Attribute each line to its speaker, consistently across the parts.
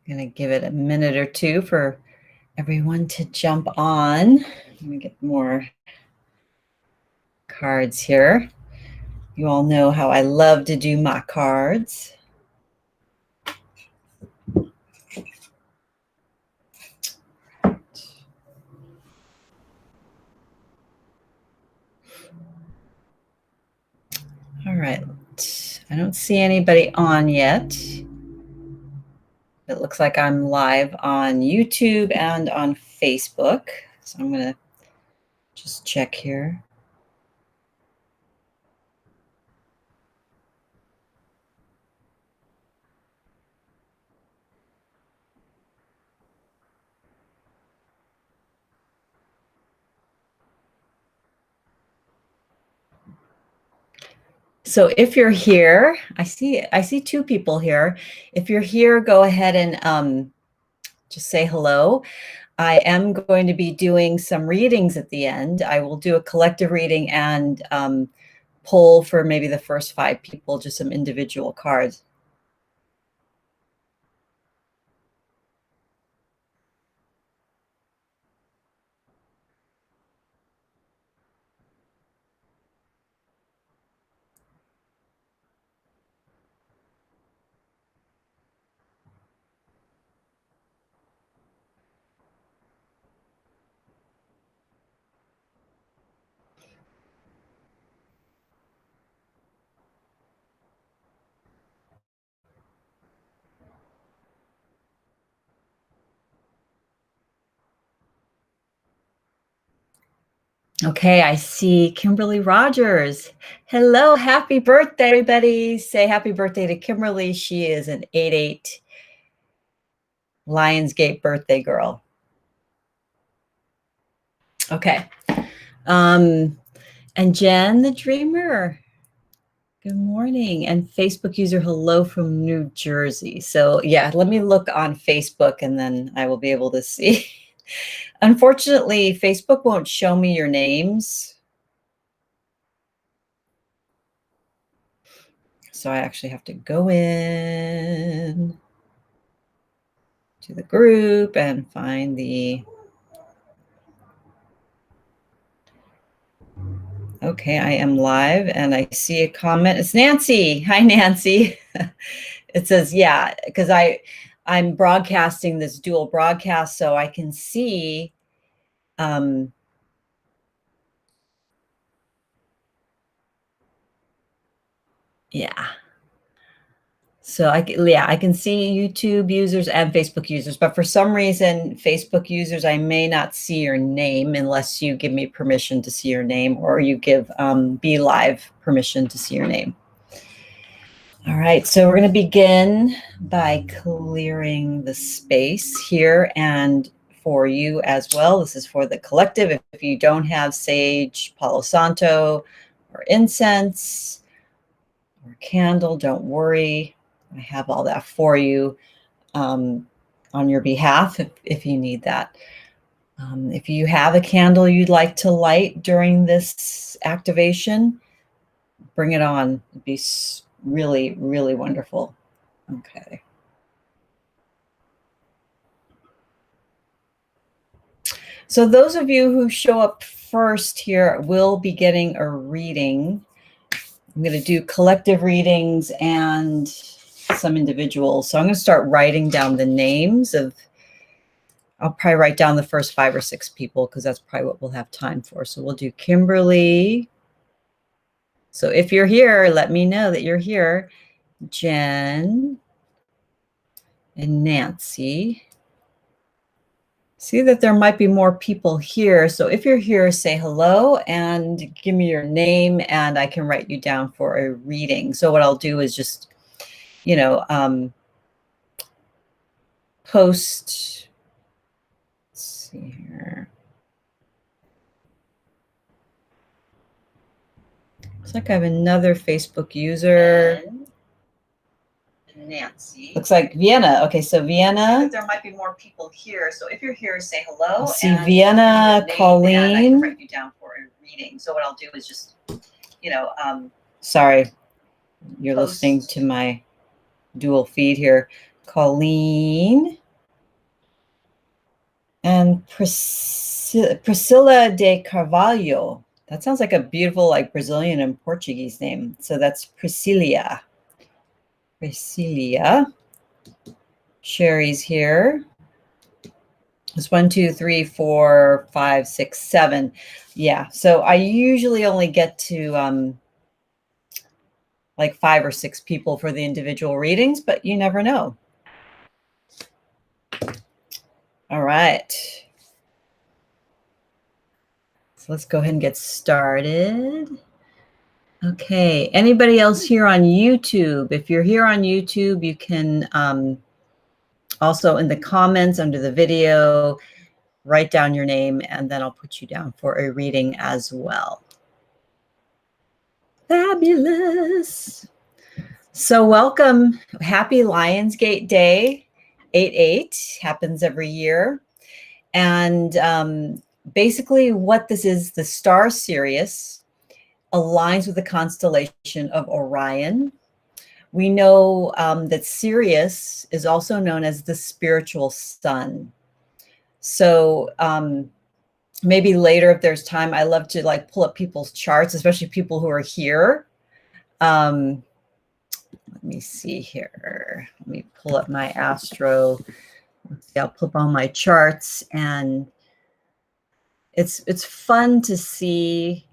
Speaker 1: I'm going to give it a minute or two for everyone to jump on. Let me get more cards here. You all know how I love to do my cards. All right. I don't see anybody on yet. It looks like I'm live on YouTube and on Facebook. So I'm going to just check here. So if you're here, I see two people here. If you're here, go ahead and just say hello. I am going to be doing some readings at the end. I will do a collective reading and pull for maybe the first 5 people, just some individual cards. Okay, I see Kimberly Rogers. Hello, happy birthday, everybody. Say happy birthday to Kimberly. She is an 8/8 Lionsgate birthday girl. Okay. And Jen the Dreamer. Good morning. And Facebook user, hello from New Jersey. So yeah, let me look on Facebook and then I will be able to see. Unfortunately, Facebook won't show me your names. So I actually have to go in to the group and find the... Okay, I am live and I see a comment. It's Nancy. Hi, Nancy. It says, yeah, because I'm broadcasting this dual broadcast so I can see yeah. So I can see YouTube users and Facebook users, but for some reason, Facebook users, I may not see your name unless you give me permission to see your name or you give Be Live permission to see your name. All right, so we're going to begin by clearing the space here and for you as well. This is for the collective. If you don't have sage, Palo Santo, or incense, or candle, don't worry. I have all that for you on your behalf if you need that. If you have a candle you'd like to light during this activation, bring it on. It'd be really, really wonderful. Okay. So those of you who show up first here will be getting a reading. I'm going to do collective readings and some individuals. So I'm going to start writing down the names of, I'll probably write down the first 5 or 6 people because that's probably what we'll have time for. So we'll do Kimberly. So if you're here, let me know that you're here. Jen and Nancy. See that there might be more people here. So if you're here, say hello and give me your name and I can write you down for a reading. So what I'll do is just, you know, post, let's see here. Looks like I have another Facebook user. Nancy. Looks like Vienna. Okay, so Vienna. There might be more people here. So if you're here, say hello. I see Vienna, Colleen. And I can write you down for a reading. So what I'll do is just, you know, sorry, you're listening to my dual feed here. Colleen, and Priscilla de Carvalho. That sounds like a beautiful, like Brazilian and Portuguese name. So that's Priscilla. Priscilla. Sherry's here. It's 1, 2, 3, 4, 5, 6, 7. Yeah. So I usually only get to like 5 or 6 people for the individual readings, but you never know. All right. So let's go ahead and get started. Okay. Anybody else here on YouTube? If you're here on YouTube, you can also in the comments under the video, write down your name, and then I'll put you down for a reading as well. Fabulous. So welcome. Happy Lionsgate Day. 8/8 happens every year. And basically what this is, the star Sirius aligns with the constellation of Orion. We know that Sirius is also known as the spiritual sun. So maybe later, if there's time, I love to like pull up people's charts, especially people who are here. Let me see here. Let me pull up my astro. Let's see, I'll pull up all my charts, and it's fun to see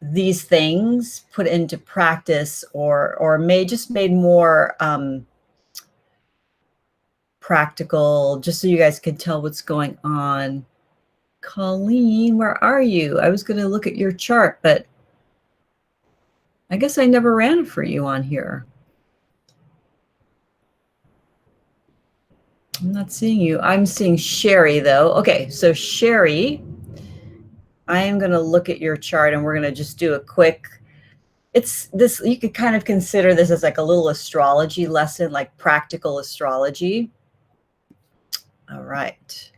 Speaker 1: these things put into practice, or made more practical, just so you guys can tell what's going on. Colleen, where are you? I was going to look at your chart, but I guess I never ran for you on here. I'm not seeing you. I'm seeing Sherry, though. Okay, so Sherry, I am going to look at your chart, and we're going to just do a quick, it's this, you could kind of consider this as like a little astrology lesson, like practical astrology. All right.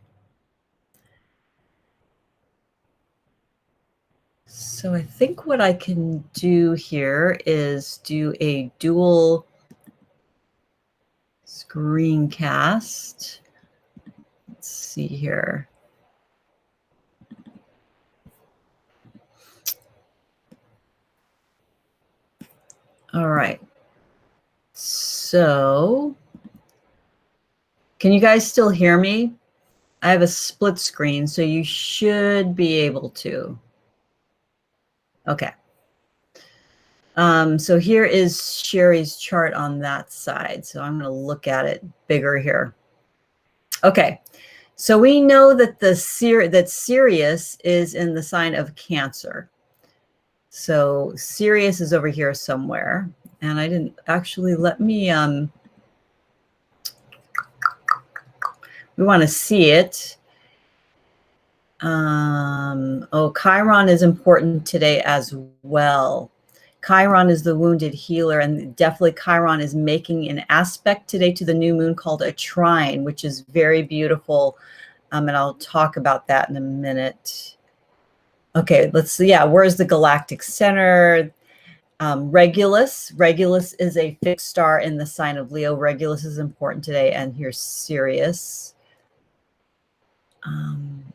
Speaker 1: So I think what I can do here is do a dual screencast. Let's see here. All right. So can you guys still hear me? I have a split screen, so you should be able to. Okay. So here is Sherry's chart on that side. So I'm going to look at it bigger here. Okay. So we know that that Sirius is in the sign of Cancer. So Sirius is over here somewhere, and I didn't actually let me we want to see it. Oh, Chiron is important today as well. Chiron is the wounded healer, and definitely Chiron is making an aspect today to the new moon called a trine, which is very beautiful. And I'll talk about that in a minute. Okay, let's see. Yeah, where's the galactic center? Regulus. Regulus is a fixed star in the sign of Leo. Regulus is important today, and here's Sirius.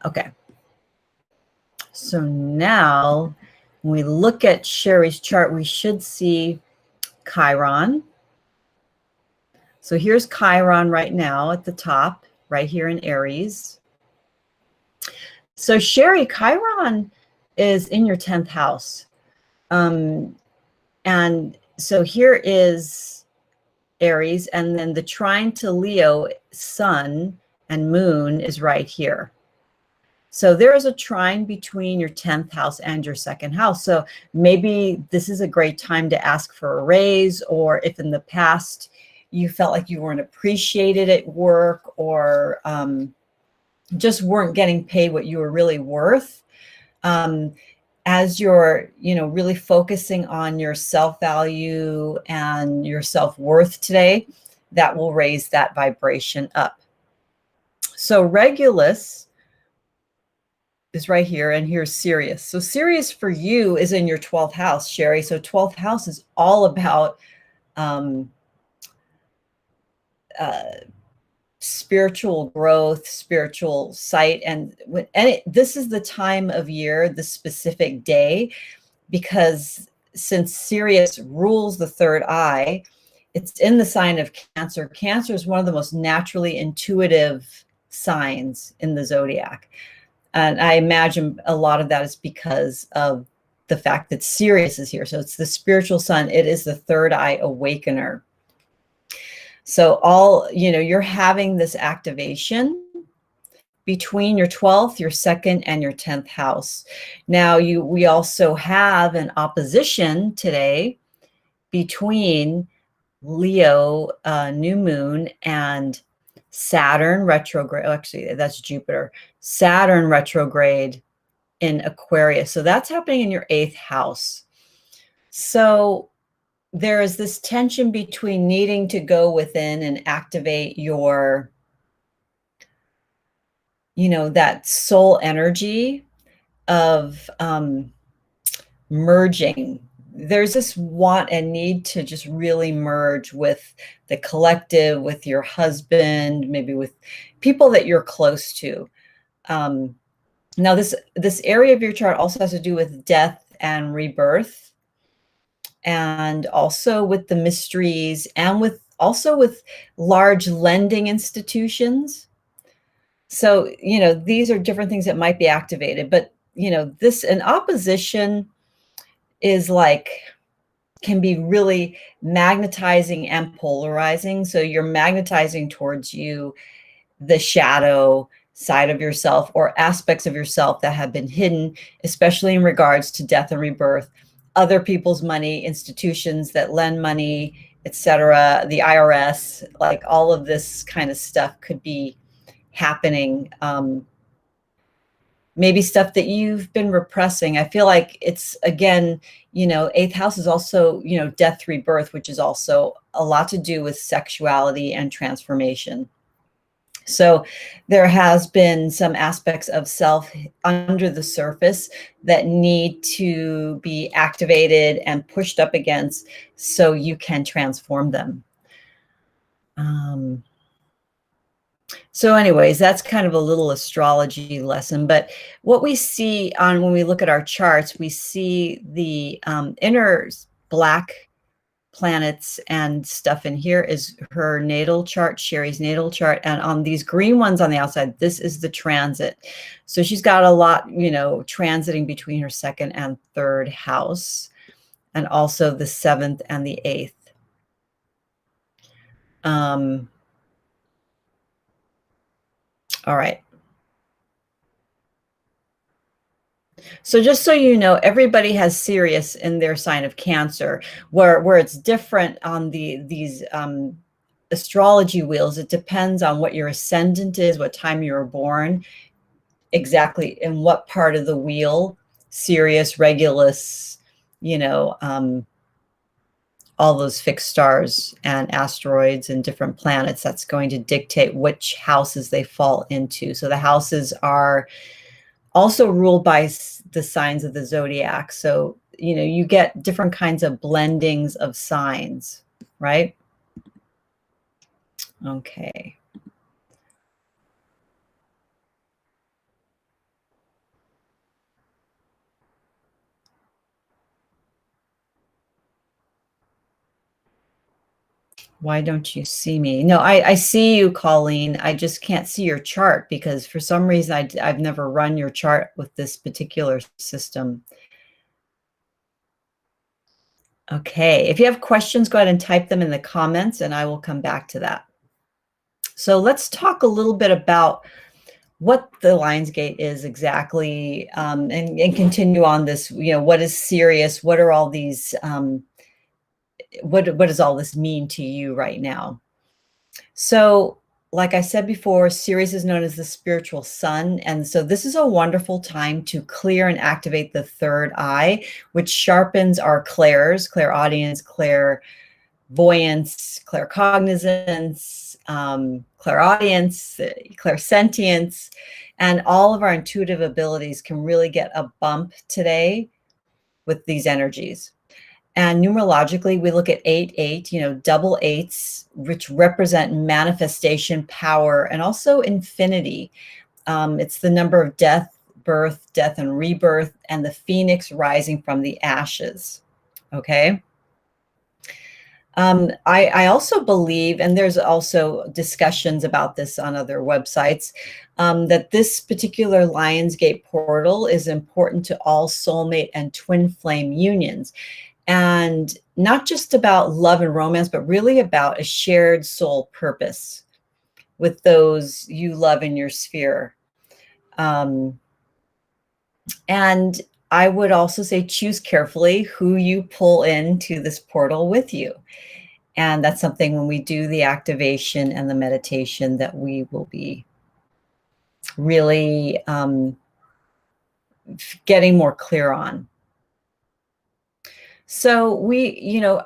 Speaker 1: Okay. So now when we look at Sherry's chart, we should see Chiron. So here's Chiron right now at the top, right here in Aries. So Sherry, Chiron is in your 10th house. And so here is Aries, and then the trine to Leo, sun and moon is right here. So there is a trine between your 10th house and your 2nd house. So maybe this is a great time to ask for a raise, or if in the past you felt like you weren't appreciated at work, or just weren't getting paid what you were really worth. As you're, really focusing on your self-value and your self-worth today, that will raise that vibration up. So Regulus is right here, and here's Sirius. So Sirius for you is in your 12th house, Sherry. So 12th house is all about spiritual growth, spiritual sight. And this is the time of year, the specific day, because since Sirius rules the third eye, it's in the sign of Cancer. Cancer is one of the most naturally intuitive signs in the zodiac. And I imagine a lot of that is because of the fact that Sirius is here. So it's the spiritual sun. It is the third eye awakener. So you're having this activation between your 12th, your 2nd, and your 10th house. Now, we also have an opposition today between Leo new moon and Saturn retrograde. Actually, that's Jupiter. Saturn retrograde in Aquarius. So that's happening in your 8th house. So there is this tension between needing to go within and activate your, that soul energy of merging. There's this want and need to just really merge with the collective, with your husband, maybe with people that you're close to. Now, this area of your chart also has to do with death and rebirth, and also with the mysteries, and also with large lending institutions. So, these are different things that might be activated, but, an opposition is can be really magnetizing and polarizing. So you're magnetizing towards you the shadow side of yourself, or aspects of yourself that have been hidden, especially in regards to death and rebirth, other people's money, institutions that lend money, etc., the IRS, all of this kind of stuff could be happening. Maybe stuff that you've been repressing. I feel like it's, again, 8th house is also, death, rebirth, which is also a lot to do with sexuality and transformation. So there has been some aspects of self under the surface that need to be activated and pushed up against so you can transform them. So anyways, that's kind of a little astrology lesson. But what we see when we look at our charts, we see the inner black planets and stuff in here is her natal chart, Sherry's natal chart. And on these green ones on the outside, this is the transit. So she's got a lot, transiting between her 2nd and 3rd house, and also the 7th and the 8th. All right. So just so you know, everybody has Sirius in their sign of Cancer, where it's different on these astrology wheels. It depends on what your ascendant is, what time you were born, exactly in what part of the wheel, Sirius, Regulus, all those fixed stars and asteroids and different planets. That's going to dictate which houses they fall into. So the houses are also ruled by the signs of the zodiac. So, you get different kinds of blendings of signs, right? Okay. Why don't you see me? No, I see you, Colleen. I just can't see your chart because for some reason I've never run your chart with this particular system. Okay, if you have questions, go ahead and type them in the comments and I will come back to that. So let's talk a little bit about what the Lionsgate is exactly, and continue on this, what is Sirius? What are all these, what does all this mean to you right now? So like I said before, Sirius is known as the spiritual sun. And so this is a wonderful time to clear and activate the third eye, which sharpens our clairs, clairaudience, clairvoyance, claircognizance, clairaudience, clairsentience, and all of our intuitive abilities can really get a bump today with these energies. And numerologically, we look at 8, double eights, which represent manifestation, power, and also infinity. It's the number of death, birth, death, and rebirth, and the phoenix rising from the ashes. Okay. I also believe, and there's also discussions about this on other websites, that this particular Lionsgate portal is important to all soulmate and twin flame unions. And not just about love and romance, but really about a shared soul purpose with those you love in your sphere. And I would also say choose carefully who you pull into this portal with you. And that's something when we do the activation and the meditation that we will be really getting more clear on. So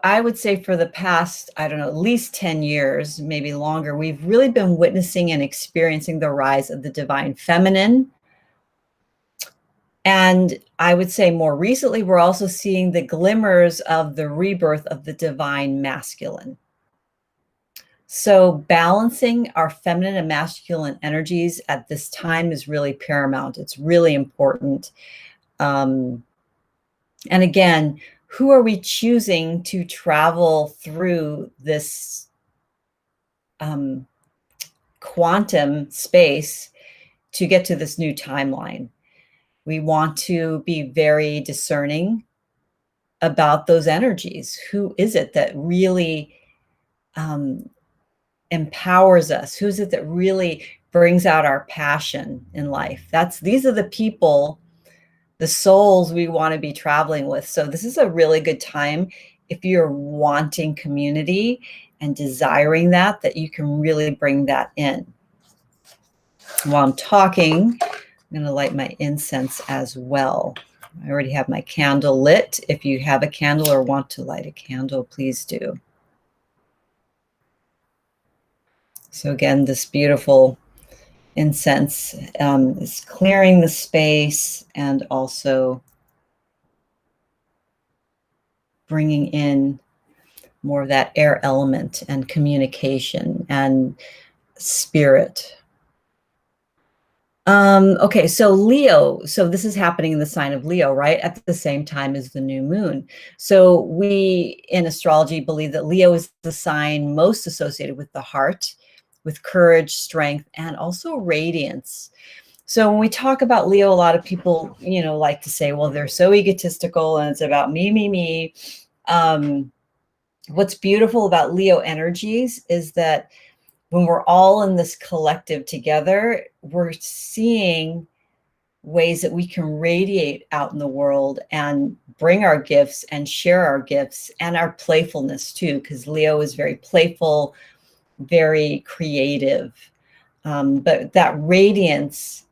Speaker 1: I would say for the past, I don't know, at least 10 years, maybe longer, we've really been witnessing and experiencing the rise of the divine feminine. And I would say more recently, we're also seeing the glimmers of the rebirth of the divine masculine. So balancing our feminine and masculine energies at this time is really paramount. It's really important. And again, who are we choosing to travel through this quantum space to get to this new timeline? We want to be very discerning about those energies. Who is it that really empowers us? Who's it that really brings out our passion in life? These are the people, the souls we want to be traveling with. So this is a really good time if you're wanting community and desiring that you can really bring that in. While I'm talking, I'm going to light my incense as well. I already have my candle lit. If you have a candle or want to light a candle, please do. So again, this beautiful incense is clearing the space and also bringing in more of that air element and communication and spirit. Okay, so Leo, so this is happening in the sign of Leo, right? At the same time as the new moon. So we in astrology believe that Leo is the sign most associated with the heart, with courage, strength, and also radiance. So when we talk about Leo, a lot of people, like to say, well, they're so egotistical and it's about me, me, me. What's beautiful about Leo energies is that when we're all in this collective together, we're seeing ways that we can radiate out in the world and bring our gifts and share our gifts and our playfulness too, because Leo is very playful, very creative. But that radiance,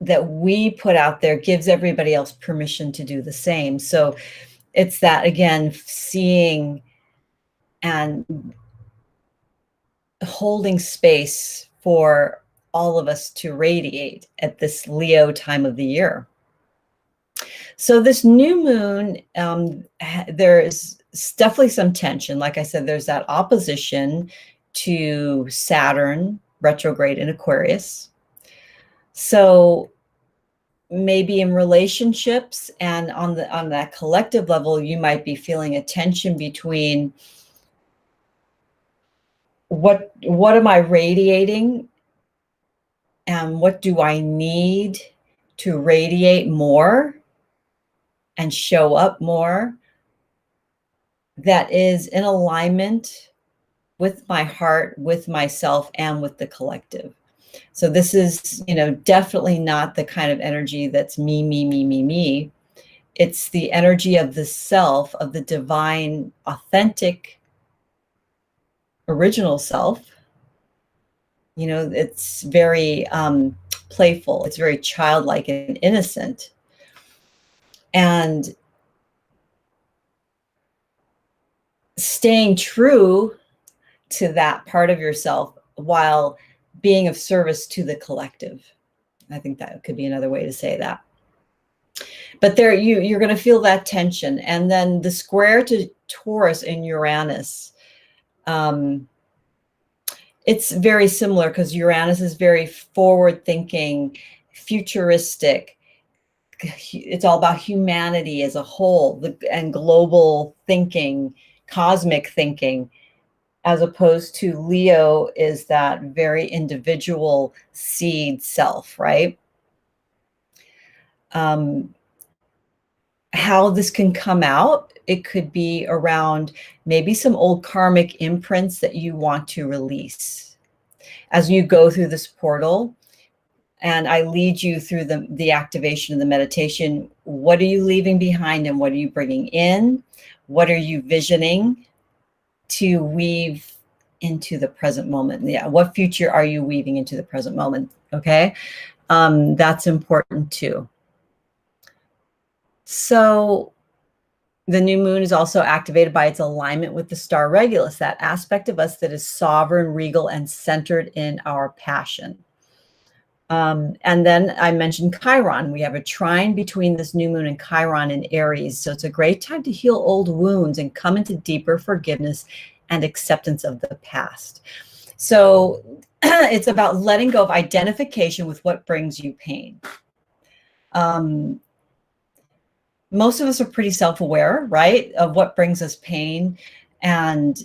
Speaker 1: that we put out there gives everybody else permission to do the same. So it's that, again, seeing and holding space for all of us to radiate at this Leo time of the year. So this new moon, there is definitely some tension. Like I said, there's that opposition to Saturn retrograde in Aquarius. So maybe in relationships and on that collective level, you might be feeling a tension between what am I radiating and what do I need to radiate more and show up more that is in alignment with my heart, with myself, and with the collective. So this is, definitely not the kind of energy that's me, me, me, me, me. It's the energy of the self, of the divine, authentic, original self. It's very playful. It's very childlike and innocent. And staying true to that part of yourself while being of service to the collective. I think that could be another way to say that. But there, you're going to feel that tension. And then the square to Taurus in Uranus, it's very similar because Uranus is very forward thinking, futuristic. It's all about humanity as a whole and global thinking, cosmic thinking, as opposed to Leo is that very individual seed self, right? How this can come out, it could be around maybe some old karmic imprints that you want to release as you go through this portal. And I lead you through the activation of the meditation. What are you leaving behind and what are you bringing in? What are you visioning to weave into the present moment? Yeah, what future are you weaving into the present moment? Okay, that's important too. So the new moon is also activated by its alignment with the star Regulus, that aspect of us that is sovereign, regal, and centered in our passion. And then I mentioned Chiron. We have a trine between this new moon and Chiron in Aries. So it's a great time to heal old wounds and come into deeper forgiveness and acceptance of the past. So it's about letting go of identification with what brings you pain. Most of us are pretty self-aware, right, of what brings us pain. And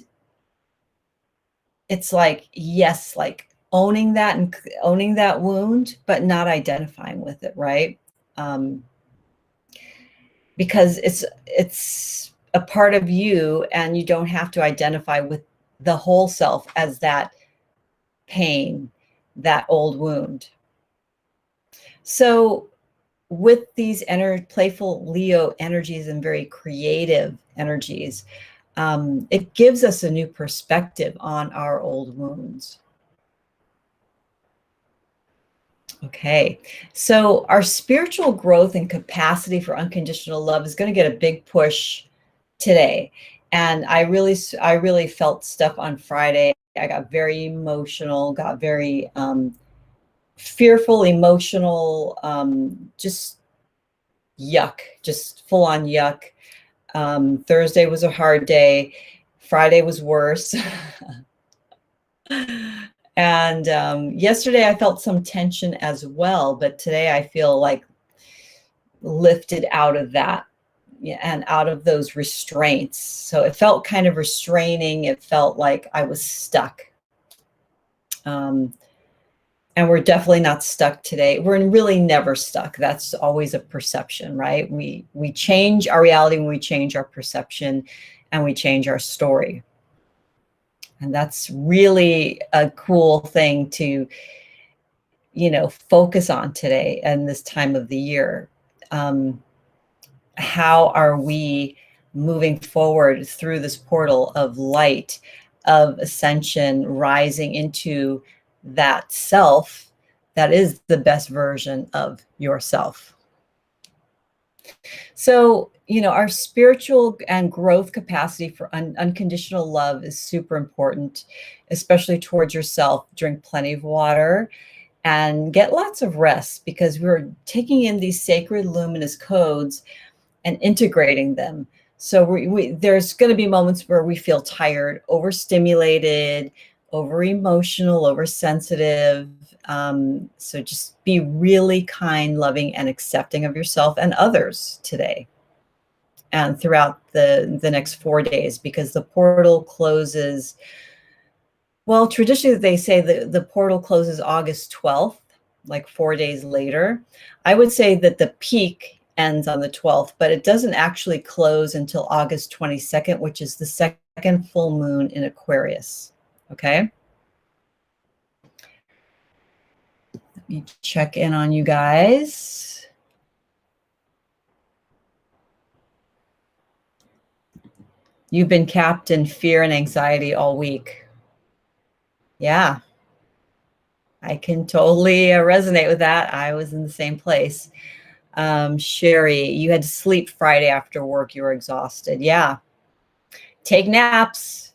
Speaker 1: it's like, yes, like owning that and owning that wound, but not identifying with it, right? Because it's a part of you and you don't have to identify with the whole self as that pain, that old wound. So with these playful Leo energies and very creative energies, it gives us a new perspective on our old wounds. Okay, so our spiritual growth and capacity for unconditional love is going to get a big push today. And I really felt stuff on Friday. I got very emotional, got very fearful, emotional, just yuck, just full on yuck. Thursday was a hard day. Friday was worse. And yesterday I felt some tension as well, but today I feel like lifted out of that and out of those restraints. So it felt kind of restraining. It felt like I was stuck. And we're definitely not stuck today. We're really never stuck. That's always a perception, right? We change our reality when we change our perception and we change our story. And that's really a cool thing to, focus on today and this time of the year. How are we moving forward through this portal of light, of ascension, rising into that self that is the best version of yourself? So, our spiritual and growth capacity for unconditional love is super important, especially towards yourself. Drink plenty of water and get lots of rest, because we're taking in these sacred luminous codes and integrating them. So there's going to be moments where we feel tired, overstimulated, over emotional, oversensitive. So just be really kind, loving, and accepting of yourself and others today and throughout the next 4 days, because the portal closes. Well, traditionally they say that the portal closes August 12th, like 4 days later. I would say that the peak ends on the 12th, but it doesn't actually close until August 22nd, which is the second full moon in Aquarius. Okay. Let me check in on you guys. You've been capped in fear and anxiety all week. Yeah. I can totally resonate with that. I was in the same place. Sherry, you had to sleep Friday after work. You were exhausted. Yeah. Take naps.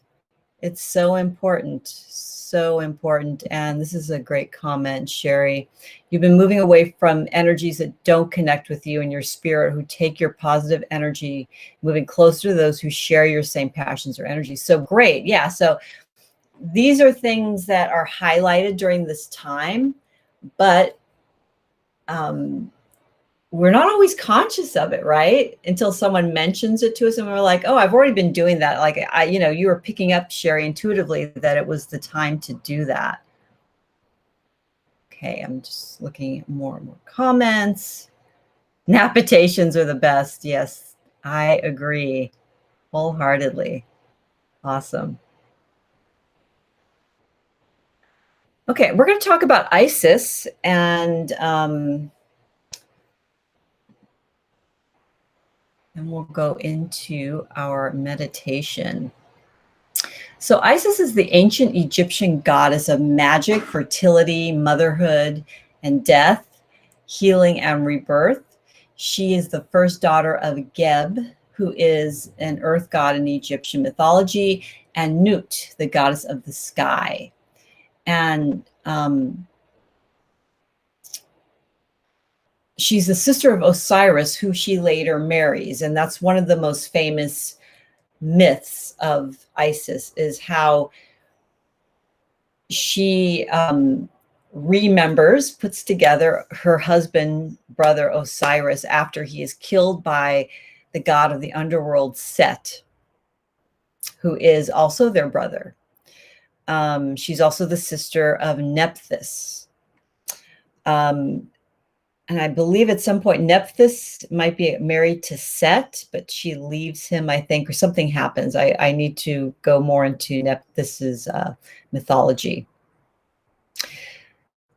Speaker 1: It's so important, so important. And this is a great comment, Sherry. You've been moving away from energies that don't connect with you and your spirit, who take your positive energy, moving closer to those who share your same passions or energies. So great. Yeah. So these are things that are highlighted during this time, but we're not always conscious of it, right? Until someone mentions it to us and we're like, oh, I've already been doing that. Like, you were picking up, Sherry, intuitively that it was the time to do that. Okay, I'm just looking at more and more comments. Napitations are the best. Yes, I agree wholeheartedly. Awesome. Okay, we're going to talk about Isis, and we'll go into our meditation. So Isis is the ancient Egyptian goddess of magic, fertility, motherhood, and death, healing, and rebirth. She is the first daughter of Geb, who is an earth god in Egyptian mythology, and Nut, the goddess of the sky. And she's the sister of Osiris, who she later marries. And that's one of the most famous myths of Isis, is how she remembers, puts together her husband, brother Osiris, after he is killed by the god of the underworld, Set, who is also their brother. She's also the sister of Nephthys. And I believe at some point Nephthys might be married to Set, but she leaves him, I think, or something happens. I need to go more into Nephthys's mythology.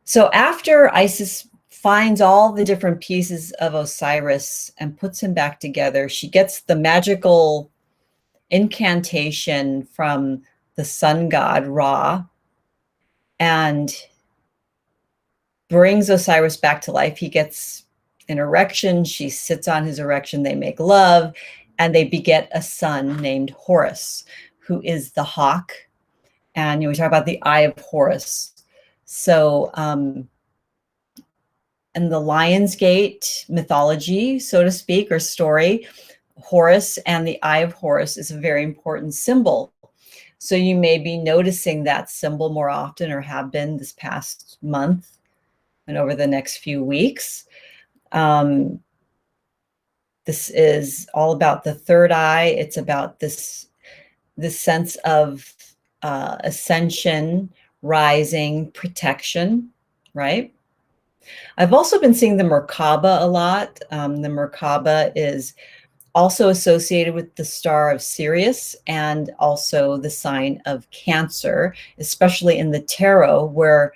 Speaker 1: So after Isis finds all the different pieces of Osiris and puts him back together, she gets the magical incantation from the sun god Ra and brings Osiris back to life. He gets an erection. She sits on his erection. They make love, and they beget a son named Horus, who is the hawk. And we talk about the Eye of Horus. So in the Lionsgate mythology, so to speak, or story, Horus and the Eye of Horus is a very important symbol. So you may be noticing that symbol more often, or have been this past month and over the next few weeks. This is all about the third eye. It's about this sense of ascension, rising, protection, right? I've also been seeing the Merkaba a lot. The Merkaba is also associated with the star of Sirius and also the sign of Cancer, especially in the tarot where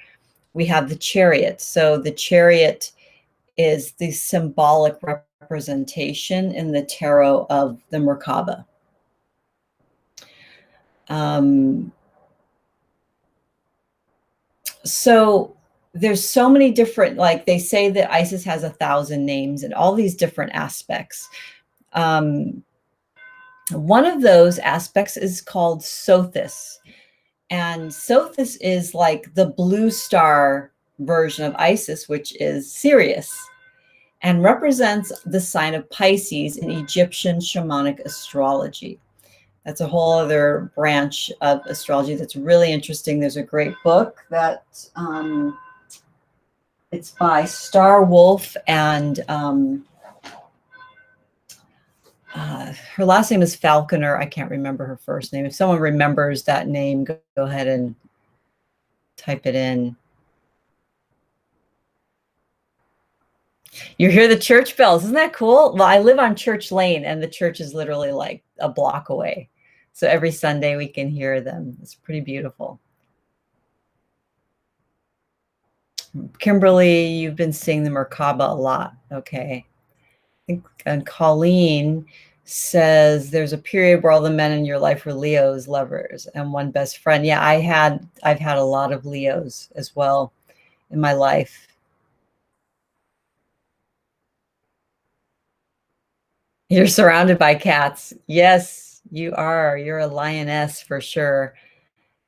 Speaker 1: we have the Chariot. So the Chariot is the symbolic representation in the tarot of the Merkaba. So there's so many different, like they say that Isis has 1,000 names and all these different aspects. One of those aspects is called Sothis. And Sothis is like the blue star version of Isis, which is Sirius, and represents the sign of Pisces in Egyptian shamanic astrology. That's a whole other branch of astrology that's really interesting. There's a great book that it's by Star Wolf, and her last name is Falconer. I can't remember her first name. If someone remembers that name, go ahead and type it in. You hear the church bells. Isn't that cool? Well, I live on Church Lane, and the church is literally like a block away. So every Sunday we can hear them. It's pretty beautiful. Kimberly, you've been seeing the Merkaba a lot. Okay. I think, and Colleen says there's a period where all the men in your life were Leos, lovers, and one best friend. Yeah, I've had a lot of Leos as well in my life. You're surrounded by cats. Yes, you are. You're a lioness for sure.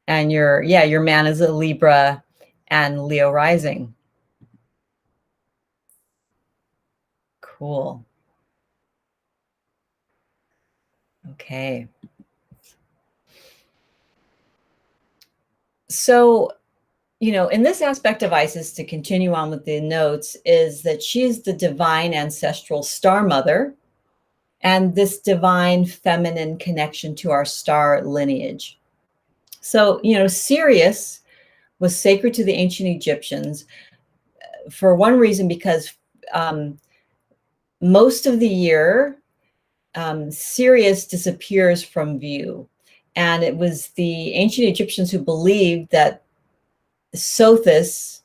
Speaker 1: And your man is a Libra and Leo rising. Cool. Okay. So, in this aspect of Isis, to continue on with the notes, is that she is the divine ancestral star mother and this divine feminine connection to our star lineage. So, Sirius was sacred to the ancient Egyptians for one reason, because most of the year, Sirius disappears from view. And it was the ancient Egyptians who believed that Sothis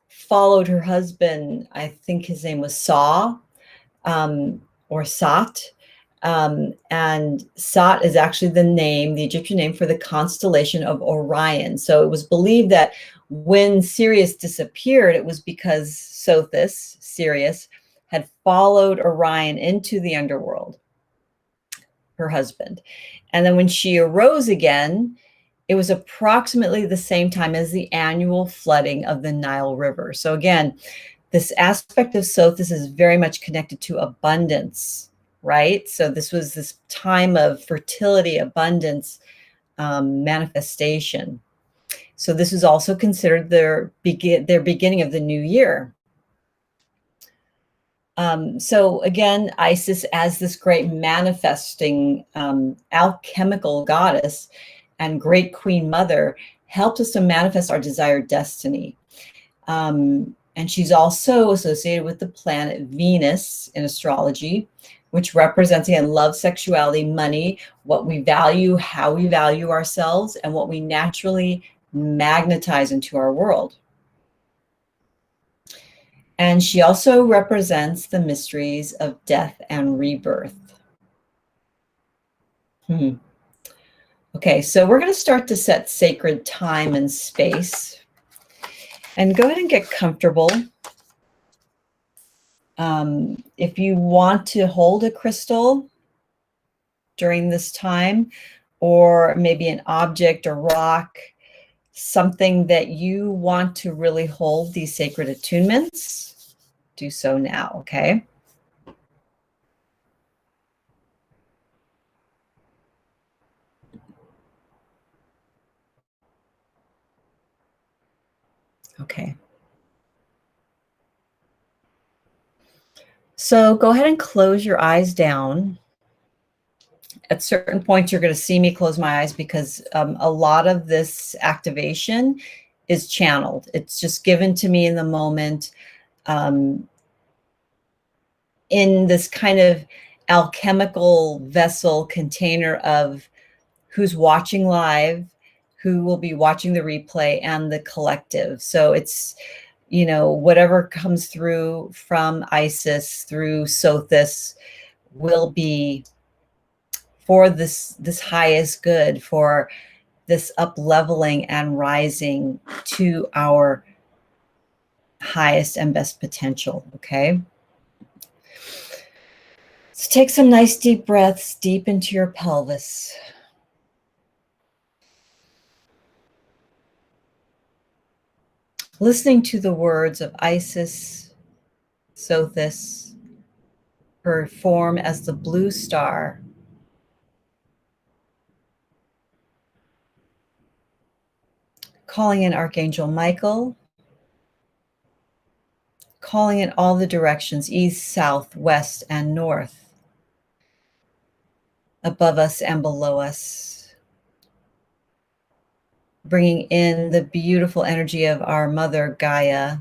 Speaker 1: followed her husband. I think his name was Sa, or Sat. And Sat is actually the Egyptian name for the constellation of Orion. So it was believed that when Sirius disappeared, it was because Sothis, Sirius, had followed Orion into the underworld, her husband. And then when she arose again, it was approximately the same time as the annual flooding of the Nile River. So again, this aspect of Sothis is very much connected to abundance, right? So this was this time of fertility, abundance, manifestation. So this is also considered their beginning of the new year. So again, Isis, as this great manifesting alchemical goddess and great queen mother, helped us to manifest our desired destiny. And she's also associated with the planet Venus in astrology, which represents, again, love, sexuality, money, what we value, how we value ourselves, and what we naturally magnetize into our world. And she also represents the mysteries of death and rebirth. Okay, so we're going to start to set sacred time and space. And go ahead and get comfortable. If you want to hold a crystal during this time, or maybe an object or rock, something that you want to really hold these sacred attunements, do so now, okay? Okay. So go ahead and close your eyes down. At certain points, you're going to see me close my eyes because a lot of this activation is channeled. It's just given to me in the moment, in this kind of alchemical vessel container of who's watching live, who will be watching the replay, and the collective. So it's, whatever comes through from Isis, through Sothis, will be for this highest good, for this up-leveling and rising to our highest and best potential, okay? So take some nice deep breaths deep into your pelvis. Listening to the words of Isis, Sothis, her form as the blue star, calling in Archangel Michael, calling in all the directions, east, south, west, and north, above us and below us, bringing in the beautiful energy of our mother Gaia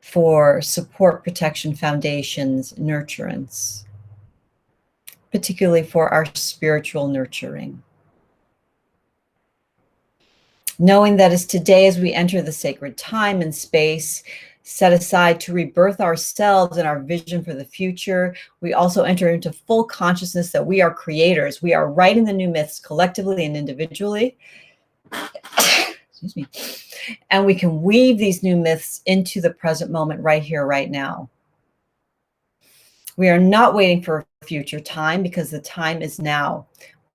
Speaker 1: for support, protection, foundations, nurturance, particularly for our spiritual nurturing. Knowing that as today, as we enter the sacred time and space set aside to rebirth ourselves and our vision for the future, we also enter into full consciousness that we are creators. We are writing the new myths collectively and individually. Excuse me. And we can weave these new myths into the present moment right here, right now. We are not waiting for a future time because the time is now.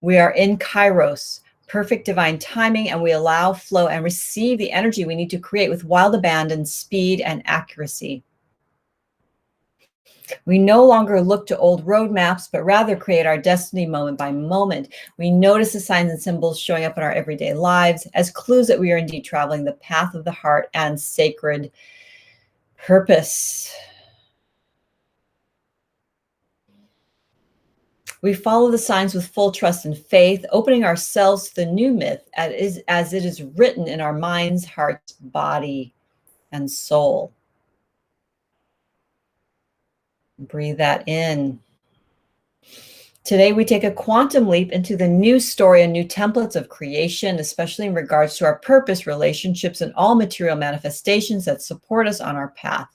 Speaker 1: We are in Kairos, perfect divine timing, and we allow flow and receive the energy we need to create with wild abandon, speed, and accuracy. We no longer look to old roadmaps, but rather create our destiny moment by moment. We notice the signs and symbols showing up in our everyday lives as clues that we are indeed traveling the path of the heart and sacred purpose. We follow the signs with full trust and faith, opening ourselves to the new myth as it is written in our minds, hearts, body, and soul. Breathe that in. Today, we take a quantum leap into the new story and new templates of creation, especially in regards to our purpose, relationships, and all material manifestations that support us on our path.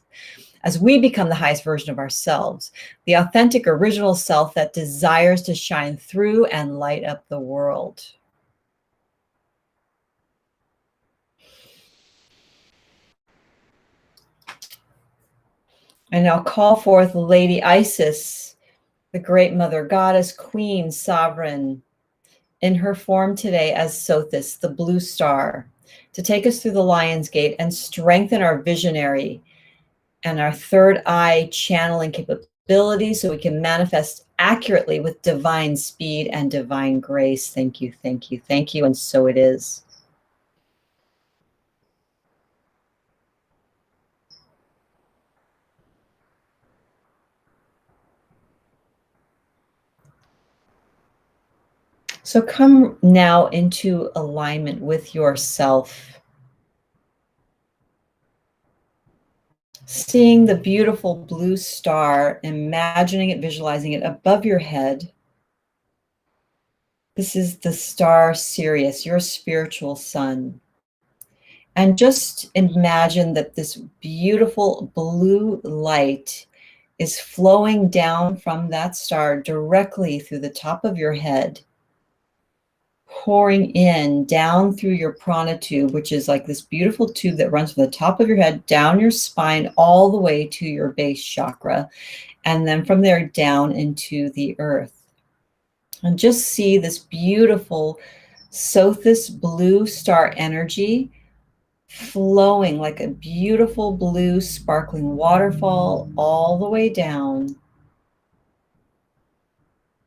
Speaker 1: As we become the highest version of ourselves, the authentic original self that desires to shine through and light up the world. And I'll call forth Lady Isis, the great mother goddess, queen, sovereign, in her form today as Sothis, the blue star, to take us through the Lionsgate and strengthen our visionary and our third eye channeling capabilities so we can manifest accurately with divine speed and divine grace. Thank you, thank you, thank you. And so it is. So come now into alignment with yourself. Seeing the beautiful blue star, imagining it, visualizing it above your head. This is the star Sirius, your spiritual sun. And just imagine that this beautiful blue light is flowing down from that star directly through the top of your head, pouring in down through your prana tube, which is like this beautiful tube that runs from the top of your head down your spine all the way to your base chakra, and then from there down into the earth. And just see this beautiful Sothis blue star energy flowing like a beautiful blue sparkling waterfall all the way down,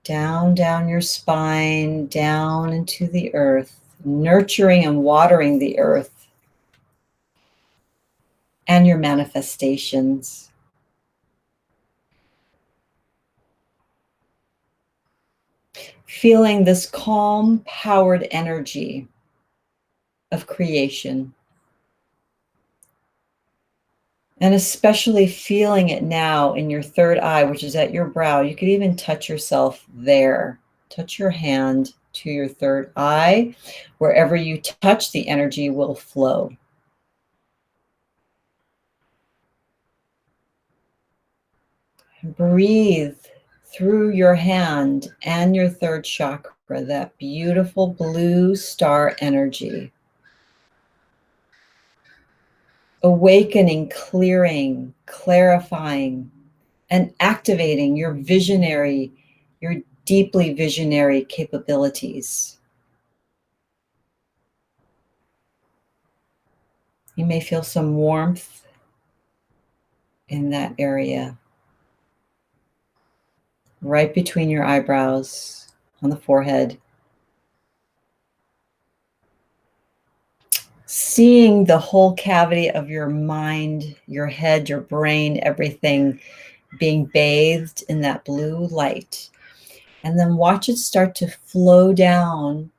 Speaker 1: down your spine, down into the earth, nurturing and watering the earth and your manifestations. Feeling this calm, powered energy of creation. And especially feeling it now in your third eye, which is at your brow. You could even touch yourself there. Touch your hand to your third eye. Wherever you touch, the energy will flow. Breathe through your hand and your third chakra, that beautiful blue star energy. Awakening, clearing, clarifying, and activating your visionary, your deeply visionary capabilities. You may feel some warmth in that area, right between your eyebrows, on the forehead. Seeing the whole cavity of your mind, your head, your brain, everything being bathed in that blue light. And then watch it start to flow down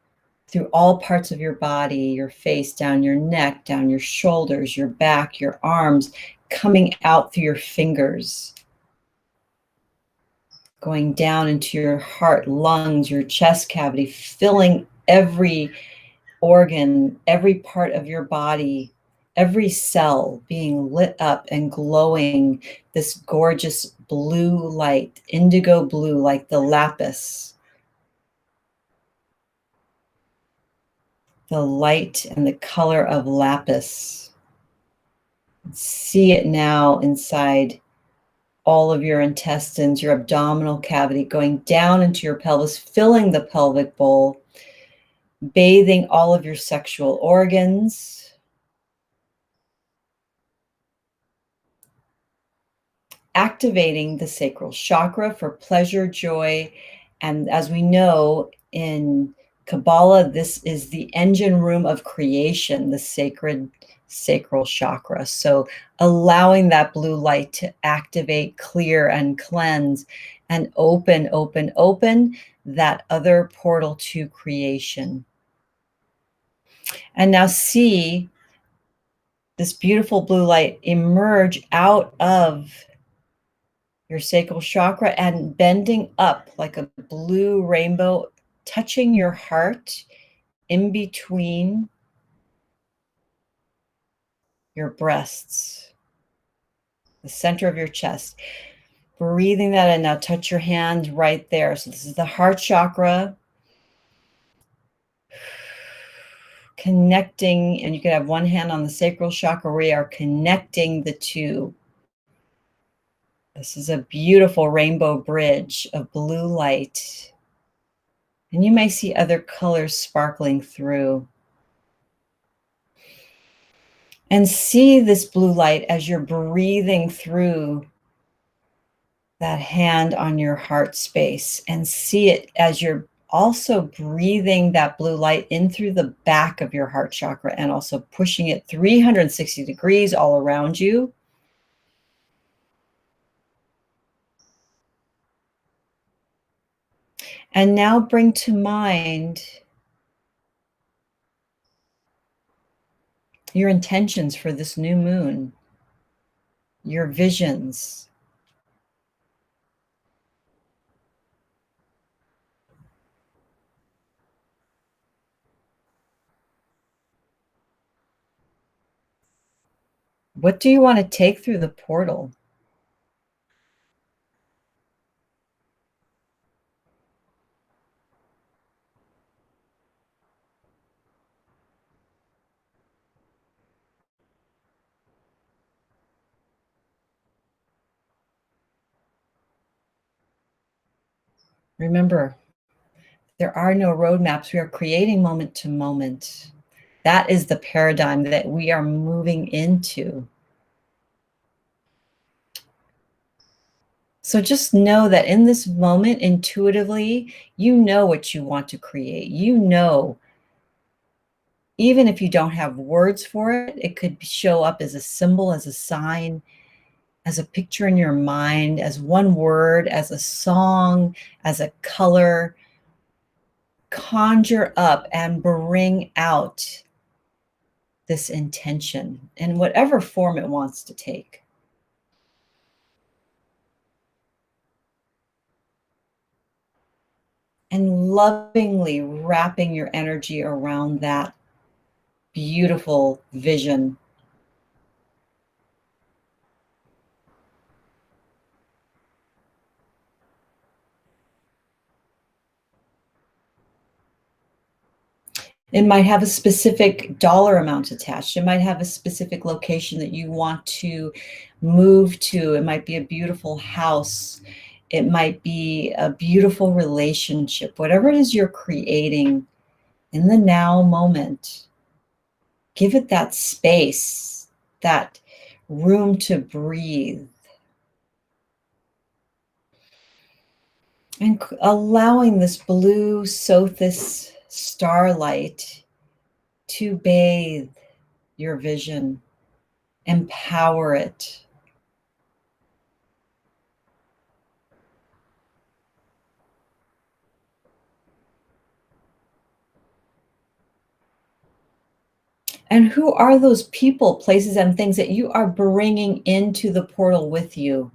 Speaker 1: through all parts of your body, your face, down your neck, down your shoulders, your back, your arms, coming out through your fingers, going down into your heart, lungs, your chest cavity, filling every organ, every part of your body, every cell being lit up and glowing this gorgeous blue light, indigo blue, like the lapis. The light and the color of lapis. See it now inside all of your intestines, your abdominal cavity, going down into your pelvis, filling the pelvic bowl, bathing all of your sexual organs, activating the sacral chakra for pleasure, joy, and as we know in Kabbalah, this is the engine room of creation, the sacred sacral chakra. So allowing that blue light to activate, clear, and cleanse, and open that other portal to creation. And now see this beautiful blue light emerge out of your sacral chakra and bending up like a blue rainbow, touching your heart in between your breasts, the center of your chest. Breathing that in. Now touch your hand right there. So this is the heart chakra, connecting, and you can have one hand on the sacral chakra. We are connecting the two. This is a beautiful rainbow bridge of blue light. And you may see other colors sparkling through. And see this blue light as you're breathing through that hand on your heart space, and see it as you're also breathing that blue light in through the back of your heart chakra and also pushing it 360 degrees all around you. And now bring to mind your intentions for this new moon, your visions. What do you want to take through the portal? Remember, there are no roadmaps. We are creating moment to moment. That is the paradigm that we are moving into. So just know that in this moment, intuitively, you know what you want to create. You know, even if you don't have words for it, it could show up as a symbol, as a sign, as a picture in your mind, as one word, as a song, as a color. Conjure up and bring out this intention in whatever form it wants to take. And lovingly wrapping your energy around that beautiful vision. It might have a specific dollar amount attached. It might have a specific location that you want to move to. It might be a beautiful house. It might be a beautiful relationship. Whatever it is you're creating in the now moment, give it that space, that room to breathe. And allowing this blue Sothis starlight to bathe your vision, empower it. And who are those people, places, and things that you are bringing into the portal with you?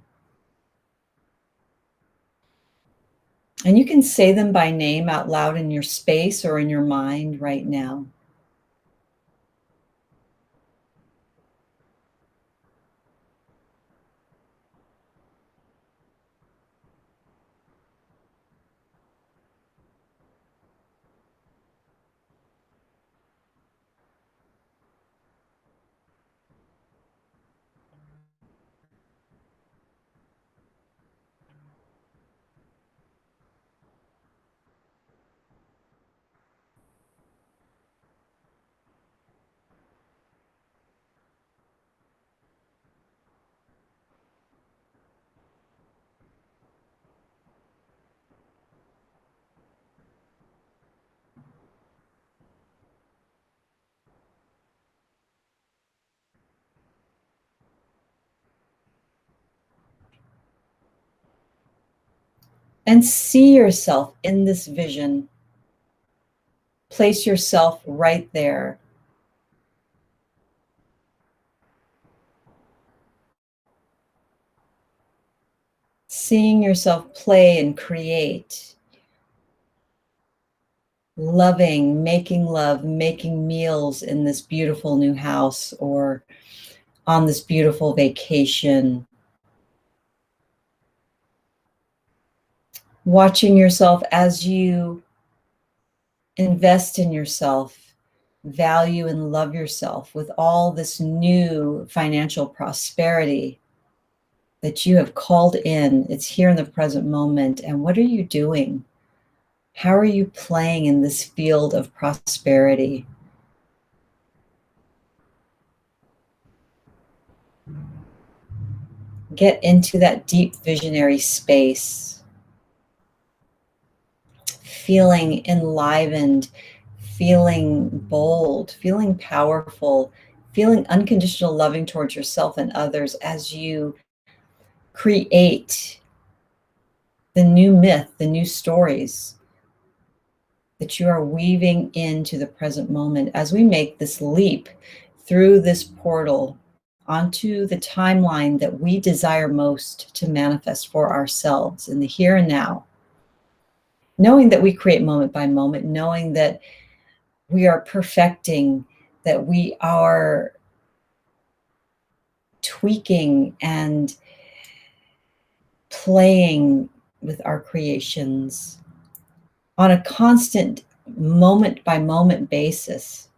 Speaker 1: And you can say them by name out loud in your space or in your mind right now. and see yourself in this vision. Place yourself right there. Seeing yourself play and create, loving, making love, making meals in this beautiful new house or on this beautiful vacation. Watching yourself as you invest in yourself, value and love yourself with all this new financial prosperity that you have called in. It's here in the present moment. And what are you doing? How are you playing in this field of prosperity? Get into that deep visionary space, feeling enlivened, feeling bold, feeling powerful, feeling unconditional loving towards yourself and others as you create the new myth, the new stories that you are weaving into the present moment as we make this leap through this portal onto the timeline that we desire most to manifest for ourselves in the here and now. Knowing that we create moment by moment, knowing that we are perfecting, that we are tweaking and playing with our creations on a constant moment by moment basis.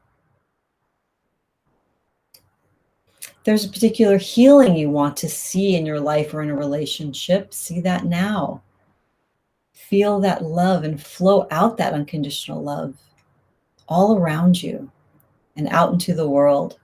Speaker 1: There's a particular healing you want to see in your life or in a relationship, see that now. Feel that love and flow out that unconditional love all around you and out into the world.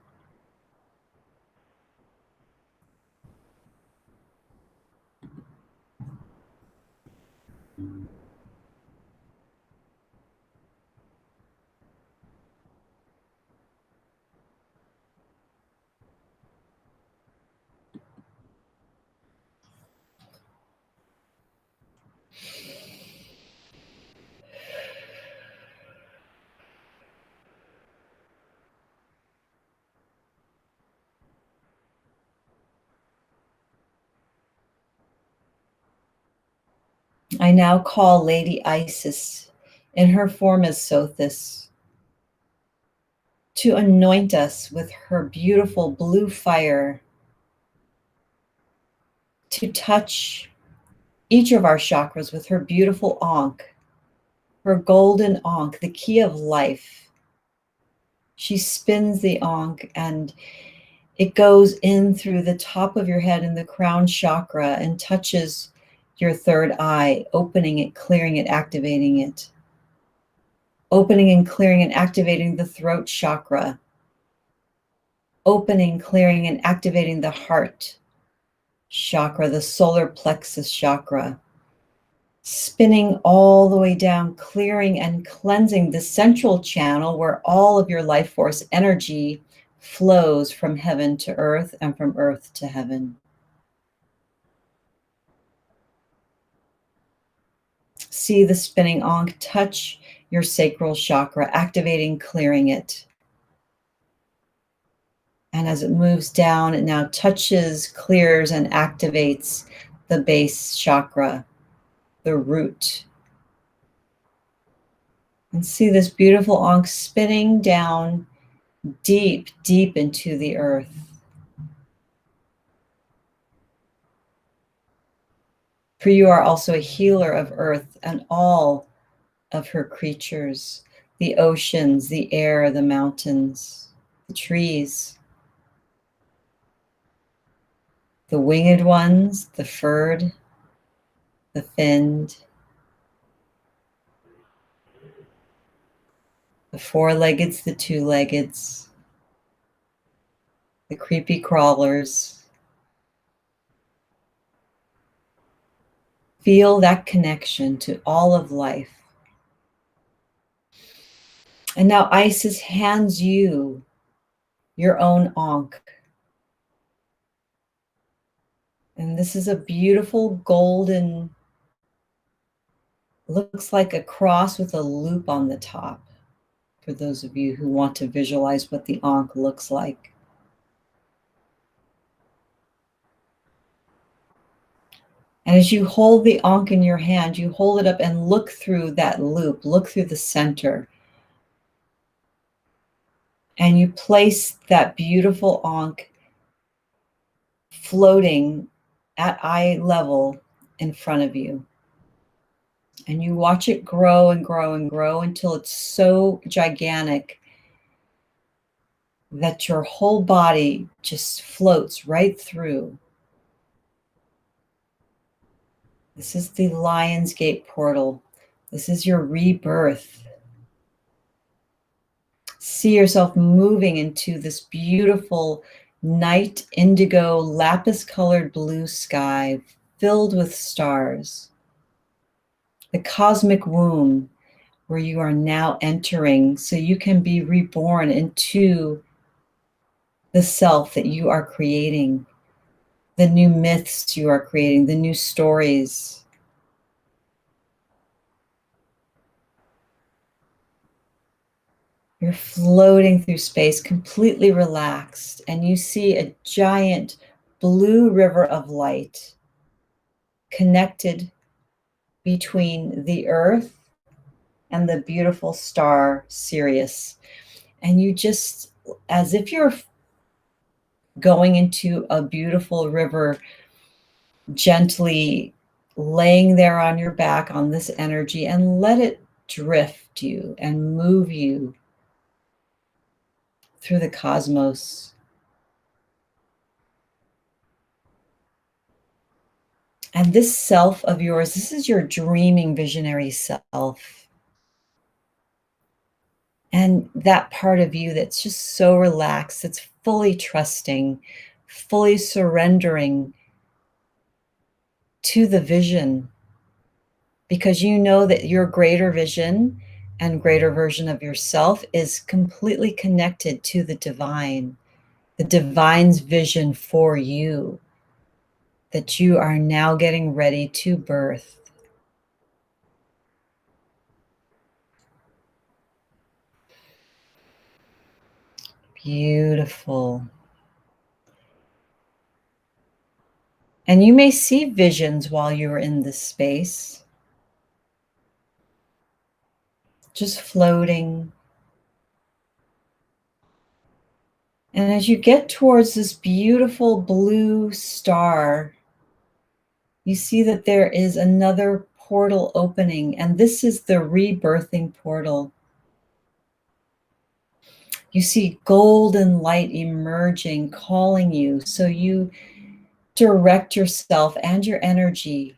Speaker 1: I now call Lady Isis in her form as Sothis to anoint us with her beautiful blue fire, to touch each of our chakras with her beautiful Ankh, her golden Ankh, the key of life. She spins the Ankh and it goes in through the top of your head in the crown chakra and touches your third eye, opening it, clearing it, activating it. Opening and clearing and activating the throat chakra. Opening, clearing, and activating the heart chakra, the solar plexus chakra. Spinning all the way down, clearing and cleansing the central channel where all of your life force energy flows from heaven to earth and from earth to heaven. See the spinning Ankh touch your sacral chakra, activating, clearing it. And as it moves down, it now touches, clears, and activates the base chakra, the root. And see this beautiful Ankh spinning down deep, deep into the earth. For you are also a healer of earth and all of her creatures, the oceans, the air, the mountains, the trees, the winged ones, the furred, the finned, the four-leggeds, the two-leggeds, the creepy crawlers. Feel that connection to all of life. And now Isis hands you your own Ankh. And this is a beautiful golden looks like a cross with a loop on the top, for those of you who want to visualize what the Ankh looks like. And as you hold the Ankh in your hand, you hold it up and look through that loop, look through the center. And you place that beautiful Ankh floating at eye level in front of you. And you watch it grow and grow and grow until it's so gigantic that your whole body just floats right through. This is the Lionsgate Portal. This is your rebirth. See yourself moving into this beautiful night indigo lapis colored blue sky filled with stars. The cosmic womb where you are now entering so you can be reborn into the self that you are creating, the new myths you are creating, the new stories. You're floating through space, completely relaxed, and you see a giant blue river of light connected between the earth and the beautiful star Sirius. And you just, as if you're going into a beautiful river, gently laying there on your back on this energy, and let it drift you and move you through the cosmos. And this self of yours, this is your dreaming visionary self. And that part of you that's just so relaxed, that's fully trusting, fully surrendering to the vision, because you know that your greater vision and greater version of yourself is completely connected to the divine's vision for you, that you are now getting ready to birth. Beautiful. And you may see visions while you're in this space, just floating. And as you get towards this beautiful blue star, you see that there is another portal opening, and this is the rebirthing portal. You see golden light emerging, calling you. So you direct yourself and your energy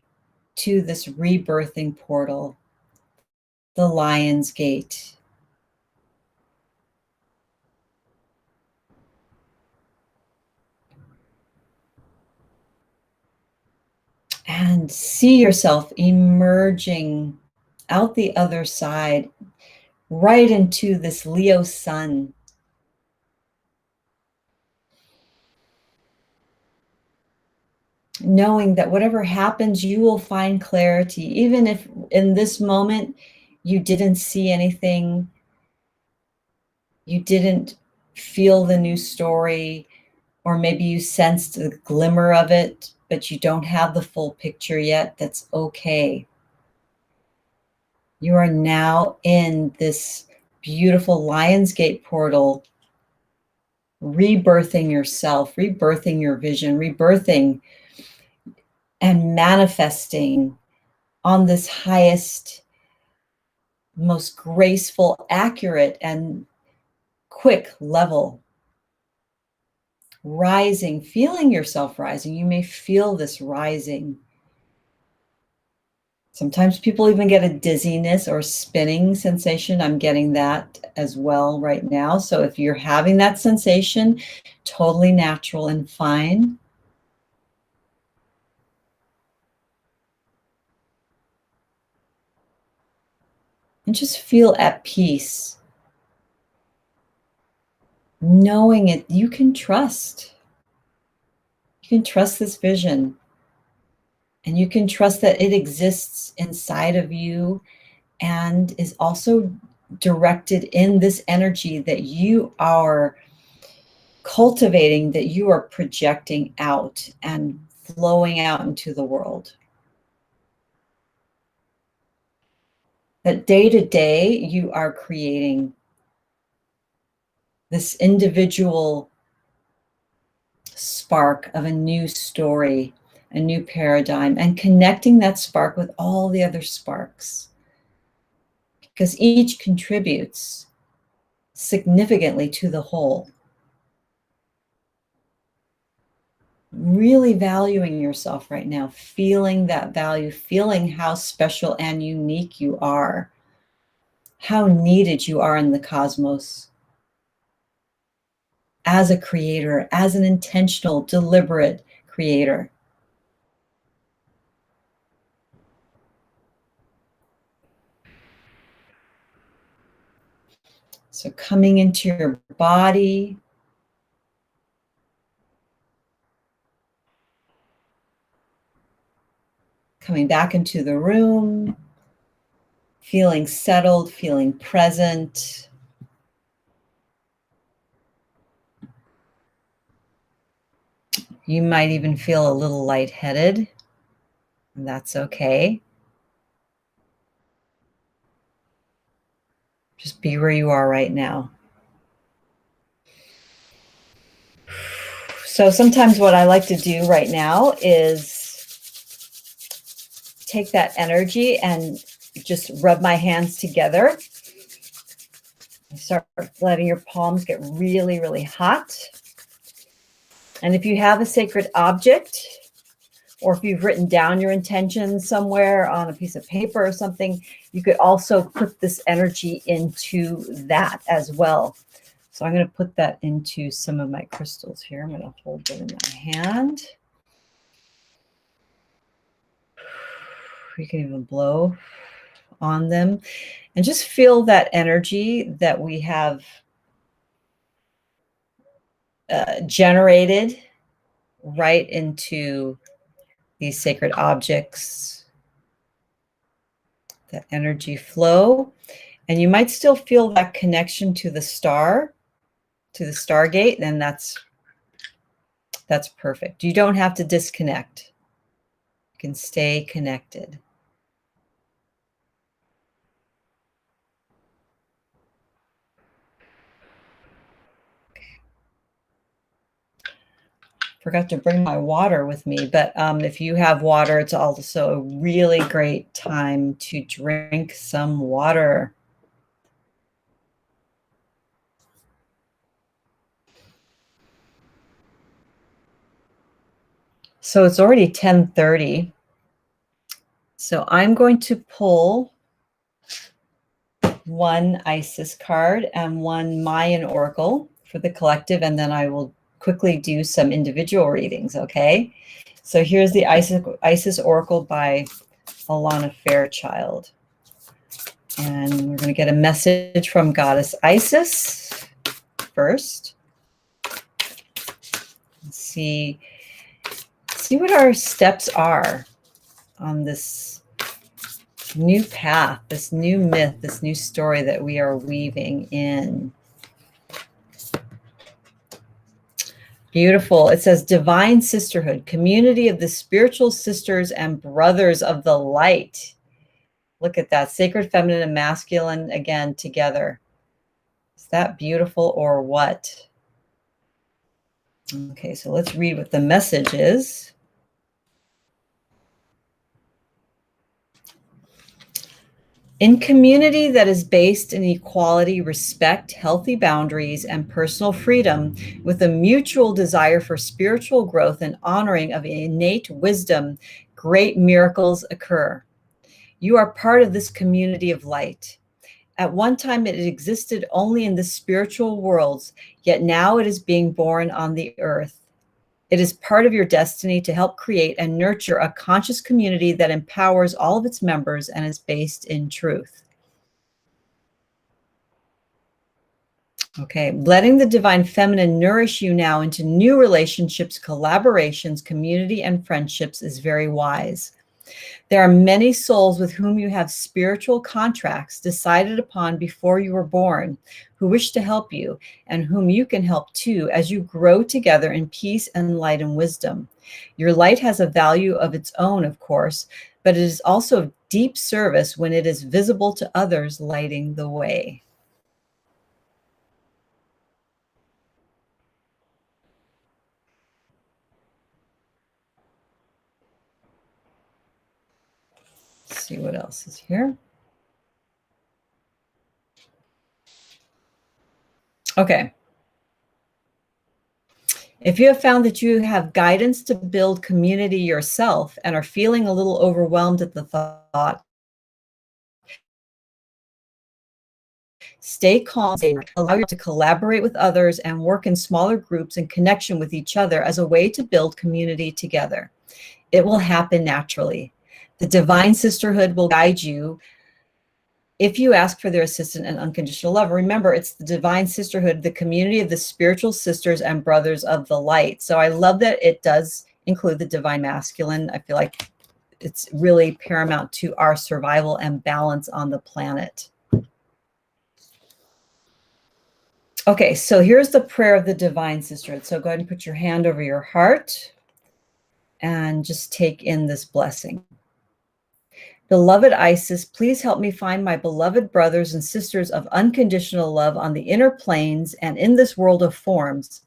Speaker 1: to this rebirthing portal, the Lion's Gate. And see yourself emerging out the other side, right into this Leo sun. Knowing that whatever happens, you will find clarity. Even if in this moment you didn't see anything, you didn't feel the new story, or maybe you sensed a glimmer of it, but you don't have the full picture yet, that's okay. You are now in this beautiful Lionsgate portal, rebirthing yourself, rebirthing your vision, rebirthing and manifesting on this highest, most graceful, accurate, and quick level. Rising, feeling yourself rising. You may feel this rising. Sometimes people even get a dizziness or spinning sensation. I'm getting that as well right now. So if you're having that sensation, totally natural and fine. And just feel at peace, knowing it, you can trust. You can trust this vision. And you can trust that it exists inside of you and is also directed in this energy that you are cultivating, that you are projecting out and flowing out into the world. That day to day, you are creating this individual spark of a new story, a new paradigm, and connecting that spark with all the other sparks, because each contributes significantly to the whole. Really valuing yourself right now, feeling that value, feeling how special and unique you are, how needed you are in the cosmos as a creator, as an intentional, deliberate creator. So coming into your body, coming back into the room, feeling settled, feeling present. You might even feel a little lightheaded. That's okay. Just be where you are right now. So sometimes what I like to do right now is take that energy and just rub my hands together. Start letting your palms get really, really hot. And if you have a sacred object, or if you've written down your intention somewhere on a piece of paper or something, you could also put this energy into that as well. So I'm going to put that into some of my crystals here. I'm going to hold them in my hand. You can even blow on them and just feel that energy that we have generated right into these sacred objects, that energy flow. And you might still feel that connection to the star, to the stargate, then that's perfect. You don't have to disconnect. You can stay connected. Forgot to bring my water with me, but if you have water, it's also a really great time to drink some water. So it's already 10:30. So I'm going to pull one Isis card and one Mayan Oracle for the collective, and then I will quickly do some individual readings, okay? So here's the Isis Oracle by Alana Fairchild. And we're going to get a message from Goddess Isis first. Let's see what our steps are on this new path, this new myth, this new story that we are weaving in. Beautiful. It says Divine Sisterhood, community of the spiritual sisters and brothers of the light. Look at that. Sacred feminine and masculine again together. Is that beautiful or what? Okay, so let's read what the message is. In community that is based in equality, respect, healthy boundaries, and personal freedom, with a mutual desire for spiritual growth and honoring of innate wisdom, great miracles occur. You are part of this community of light. At one time, it existed only in the spiritual worlds, yet now it is being born on the earth. It is part of your destiny to help create and nurture a conscious community that empowers all of its members and is based in truth. Okay, letting the divine feminine nourish you now into new relationships, collaborations, community, and friendships is very wise. There are many souls with whom you have spiritual contracts decided upon before you were born, who wish to help you and whom you can help too as you grow together in peace and light and wisdom. Your light has a value of its own, of course, but it is also of deep service when it is visible to others, lighting the way. Let's see what else is here. Okay. If you have found that you have guidance to build community yourself and are feeling a little overwhelmed at the thought, stay calm, allow you to collaborate with others and work in smaller groups in connection with each other as a way to build community together. It will happen naturally. The divine sisterhood will guide you if you ask for their assistance and unconditional love. Remember, it's the divine sisterhood, the community of the spiritual sisters and brothers of the light. So I love that it does include the divine masculine. I feel like it's really paramount to our survival and balance on the planet. Okay, so here's the prayer of the divine sisterhood. So go ahead and put your hand over your heart and just take in this blessing. Beloved Isis, please help me find my beloved brothers and sisters of unconditional love on the inner planes and in this world of forms.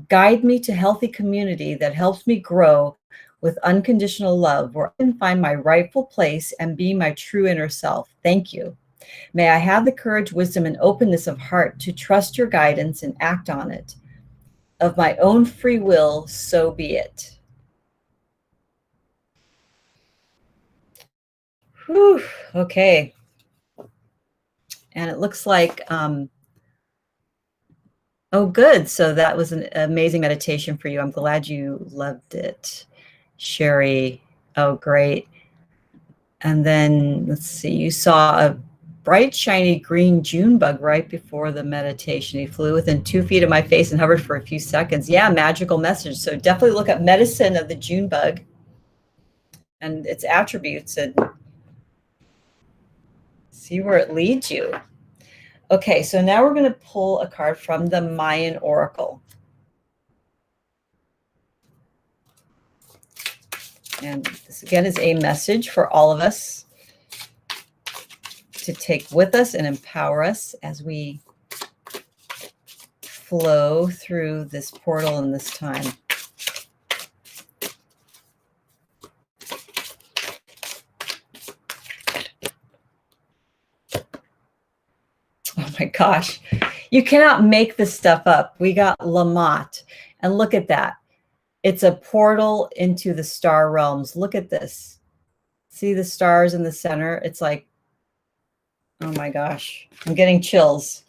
Speaker 1: Guide me to healthy community that helps me grow with unconditional love, where I can find my rightful place and be my true inner self. Thank you. May I have the courage, wisdom, and openness of heart to trust your guidance and act on it. Of my own free will, so be it. Whew, okay. And it looks like, oh, good. So that was an amazing meditation for you. I'm glad you loved it, Sherry. Oh, great. And then let's see, you saw a bright, shiny green June bug right before the meditation. He flew within 2 feet of my face and hovered for a few seconds. Yeah, magical message. So definitely look up medicine of the June bug and its attributes and see where it leads you. Okay, so now we're going to pull a card from the Mayan Oracle. And this again is a message for all of us to take with us and empower us as we flow through this portal in this time. Oh my gosh, you cannot make this stuff up. We got Lamont, and look at that. It's a portal into the star realms. Look at this. See the stars in the center? It's like, oh my gosh, I'm getting chills.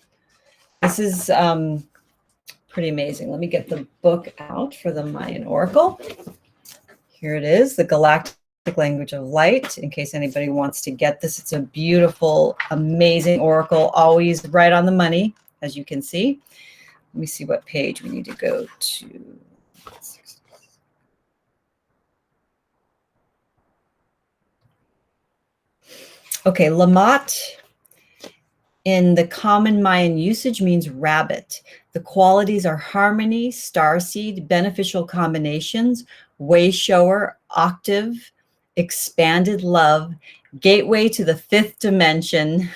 Speaker 1: This is pretty amazing. Let me get the book out for the Mayan Oracle. Here it is, the Galactic Language of Light, in case anybody wants to get this. It's a beautiful, amazing oracle, always right on the money, as you can see. Let me see what page we need to go to. Okay, Lamont in the common Mayan usage means rabbit. The qualities are harmony, starseed, beneficial combinations, way shower, octave, expanded love, gateway to the fifth dimension,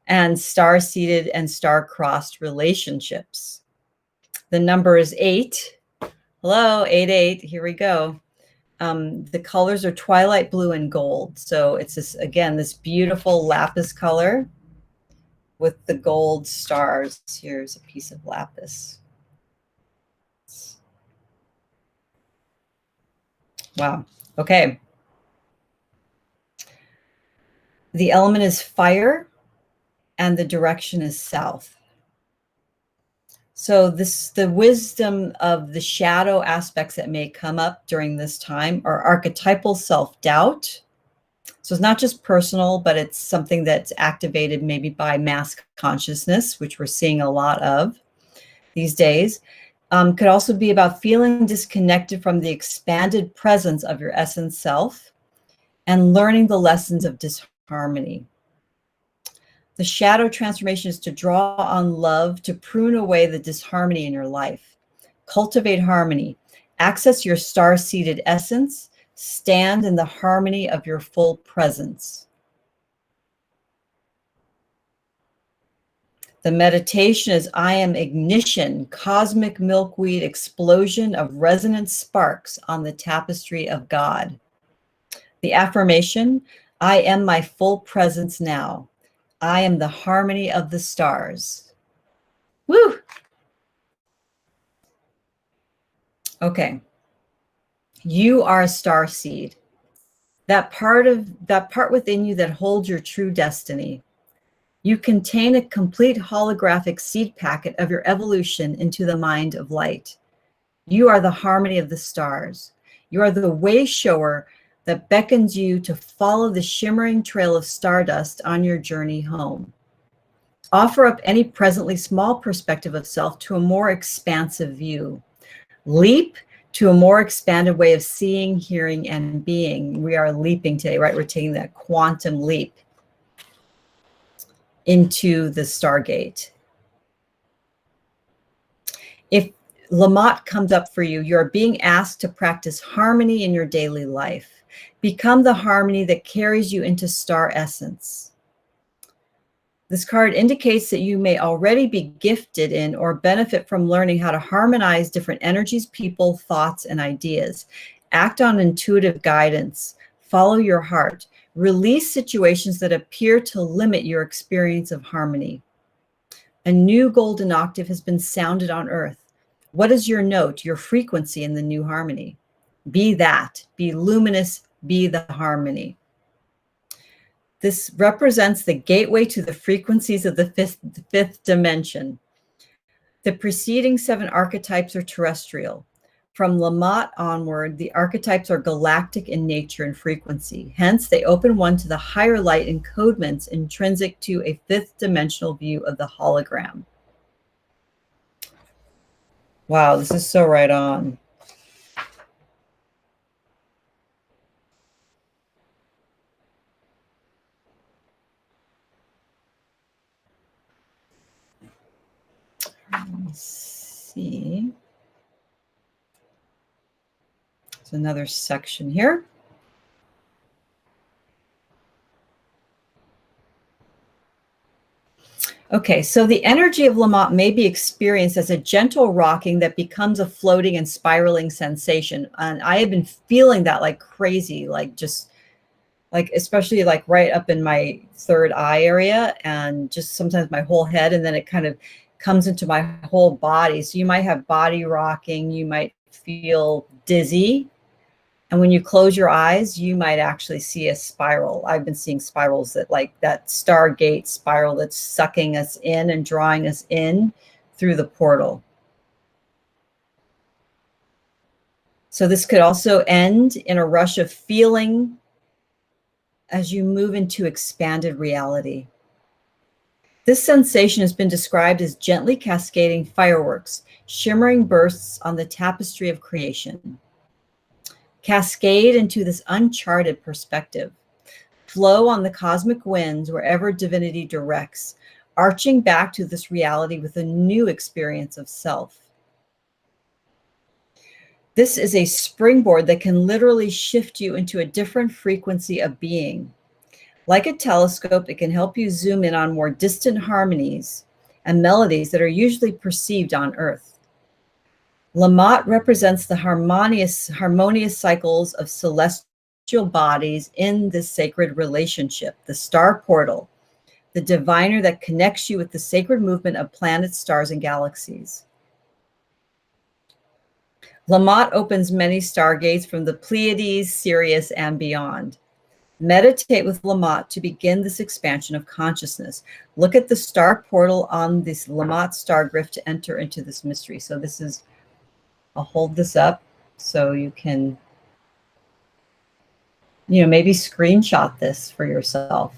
Speaker 1: and star-seeded and star-crossed relationships. The number is 8. Hello, 88. Here we go. The colors are twilight blue and gold. So it's this, again, this beautiful lapis color with the gold stars. Here's a piece of lapis. Wow. Okay. The element is fire and the direction is south. So the wisdom of the shadow aspects that may come up during this time are archetypal self-doubt. So it's not just personal, but it's something that's activated maybe by mass consciousness, which we're seeing a lot of these days. Could also be about feeling disconnected from the expanded presence of your essence self. and learning the lessons of disharmony. The shadow transformation is to draw on love to prune away the disharmony in your life. Cultivate harmony. Access your star-seated essence. Stand in the harmony of your full presence. The meditation is I am ignition, cosmic milkweed explosion of resonant sparks on the tapestry of God. The affirmation, I am my full presence now. I am the harmony of the stars. Woo! Okay. You are a star seed. That part within you that holds your true destiny. You contain a complete holographic seed packet of your evolution into the mind of light. You are the harmony of the stars. You are the way shower that beckons you to follow the shimmering trail of stardust on your journey home. Offer up any presently small perspective of self to a more expansive view. Leap to a more expanded way of seeing, hearing, and being. We are leaping today, right? We're taking that quantum leap into the Stargate. If Lamont comes up for you, you're being asked to practice harmony in your daily life. Become the harmony that carries you into star essence. This card indicates that you may already be gifted in or benefit from learning how to harmonize different energies, people, thoughts, and ideas. Act on intuitive guidance. Follow your heart. Release situations that appear to limit your experience of harmony. A new golden octave has been sounded on earth. What is your note, your frequency in the new harmony? Be that. Be luminous. Be the harmony. This represents the gateway to the frequencies of the fifth dimension. The preceding 7 archetypes are terrestrial. From Lamont onward, the archetypes are galactic in nature and frequency. Hence, they open one to the higher light encodements intrinsic to a 5th dimensional view of the hologram. Wow, this is so right on. Let's see. There's another section here. Okay, so the energy of Lamont may be experienced as a gentle rocking that becomes a floating and spiraling sensation. And I have been feeling that like crazy, like just like, especially like right up in my third eye area and just sometimes my whole head. And then it kind of comes into my whole body. So you might have body rocking, you might feel dizzy. And when you close your eyes, you might actually see a spiral. I've been seeing spirals that like that Stargate spiral that's sucking us in and drawing us in through the portal. So this could also end in a rush of feeling as you move into expanded reality. This sensation has been described as gently cascading fireworks, shimmering bursts on the tapestry of creation. Cascade into this uncharted perspective. Flow on the cosmic winds wherever divinity directs, arching back to this reality with a new experience of self. This is a springboard that can literally shift you into a different frequency of being. Like a telescope, it can help you zoom in on more distant harmonies and melodies that are usually perceived on Earth. Lamont represents the harmonious cycles of celestial bodies in this sacred relationship, the star portal, the diviner that connects you with the sacred movement of planets, stars, and galaxies. Lamont opens many stargates from the Pleiades, Sirius, and beyond. Meditate with Lamont to begin this expansion of consciousness. Look at the star portal on this Lamont star glyph to enter into this mystery. So this is, I'll hold this up so you can, maybe screenshot this for yourself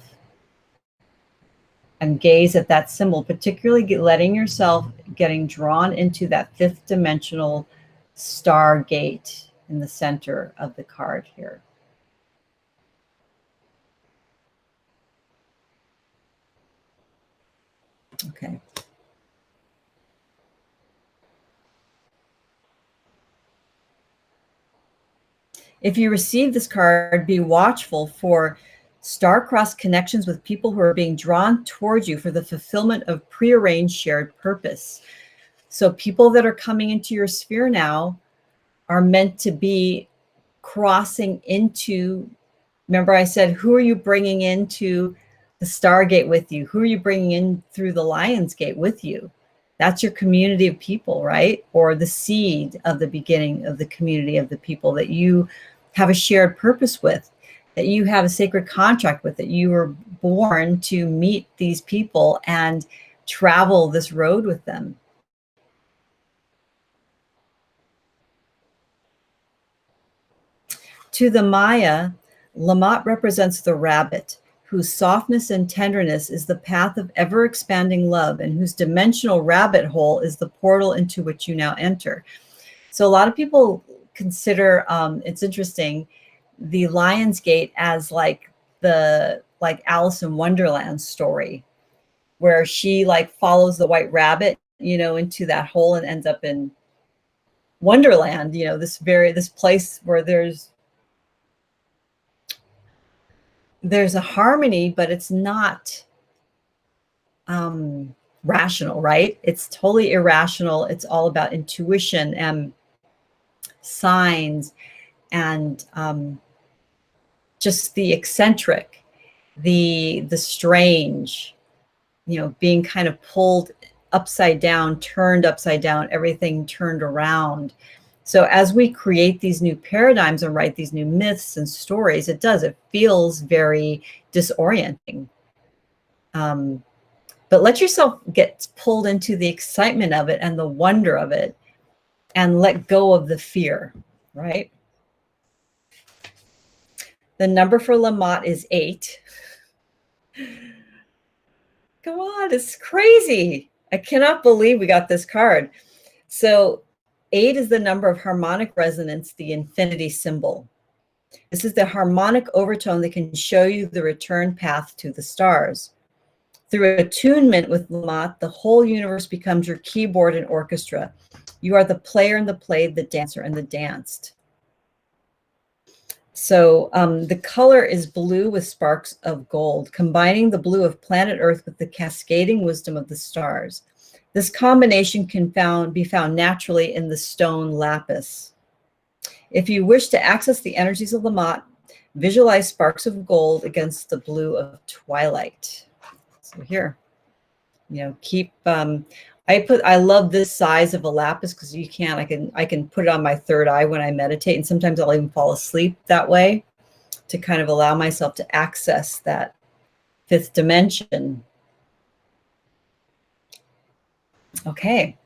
Speaker 1: and gaze at that symbol, particularly letting yourself getting drawn into that 5th dimensional star gate in the center of the card here. Okay. If you receive this card, be watchful for star-crossed connections with people who are being drawn towards you for the fulfillment of prearranged shared purpose. So people that are coming into your sphere now are meant to be crossing into, remember I said, who are you bringing into the Stargate with you? Who are you bringing in through the Lionsgate with you? That's your community of people, right? Or the seed of the beginning of the community of the people that you have a shared purpose with, that you have a sacred contract with, that you were born to meet these people and travel this road with them. To the Maya, Lamont represents the rabbit, whose softness and tenderness is the path of ever-expanding love, and whose dimensional rabbit hole is the portal into which you now enter. So a lot of people consider, it's interesting, the Lionsgate as like the Alice in Wonderland story, where she like follows the white rabbit, you know, into that hole and ends up in Wonderland, you know, this place where there's a harmony, but it's not rational, right? It's totally irrational. It's all about intuition and signs and just the eccentric, the strange, you know, being kind of pulled upside down, turned upside down, everything turned around. So as we create these new paradigms and write these new myths and stories, it feels very disorienting. But let yourself get pulled into the excitement of it and the wonder of it, and let go of the fear, right? The number for Lamont is 8. Come on, it's crazy. I cannot believe we got this card. So 8 is the number of harmonic resonance, the infinity symbol. This is the harmonic overtone that can show you the return path to the stars. Through attunement with Lamont, the whole universe becomes your keyboard and orchestra. You are the player and the played, the dancer and the danced. So the color is blue with sparks of gold, combining the blue of planet Earth with the cascading wisdom of the stars. This combination can be found naturally in the stone lapis. If you wish to access the energies of Lamont, visualize sparks of gold against the blue of twilight. So here, you know, keep, I love this size of a lapis because I can put it on my third eye when I meditate, and sometimes I'll even fall asleep that way to kind of allow myself to access that fifth dimension. Okay,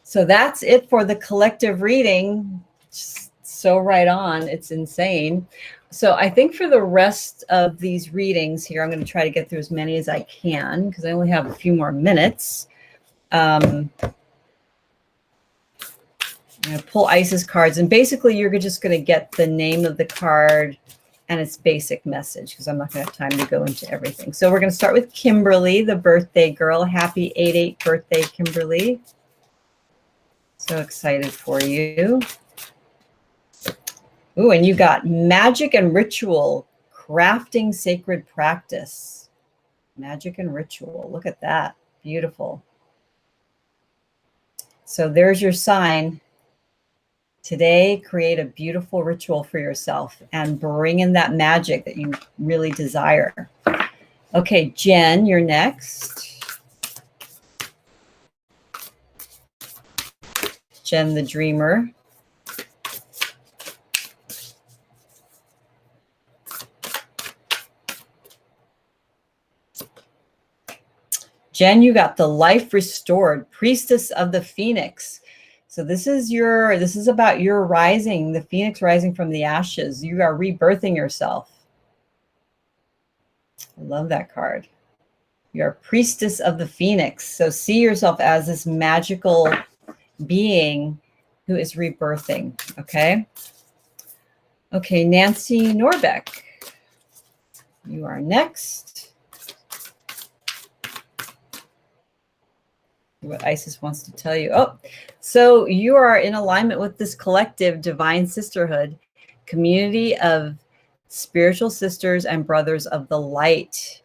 Speaker 1: so that's it for the collective reading. Just so right on, it's insane. So I think for the rest of these readings here, I'm going to try to get through as many as I can because I only have a few more minutes. I'm going to pull Isis cards, and basically you're just going to get the name of the card and its basic message because I'm not going to have time to go into everything. So we're going to start with Kimberly, the birthday girl. Happy 8/8 birthday, Kimberly. So excited for you. Ooh, and you got magic and ritual, crafting sacred practice. Magic and ritual. Look at that. Beautiful. So there's your sign. Today, create a beautiful ritual for yourself and bring in that magic that you really desire. Okay, Jen, you're next. Jen the Dreamer. Jen, you got the life restored, priestess of the phoenix. So this is about your rising, the phoenix rising from the ashes. You are rebirthing yourself. I love that card. You're a priestess of the phoenix. So see yourself as this magical being who is rebirthing. Okay. Okay, Nancy Norbeck. You are next. what Isis wants to tell you. Oh, so you are in alignment with this collective divine sisterhood, community of spiritual sisters and brothers of the light.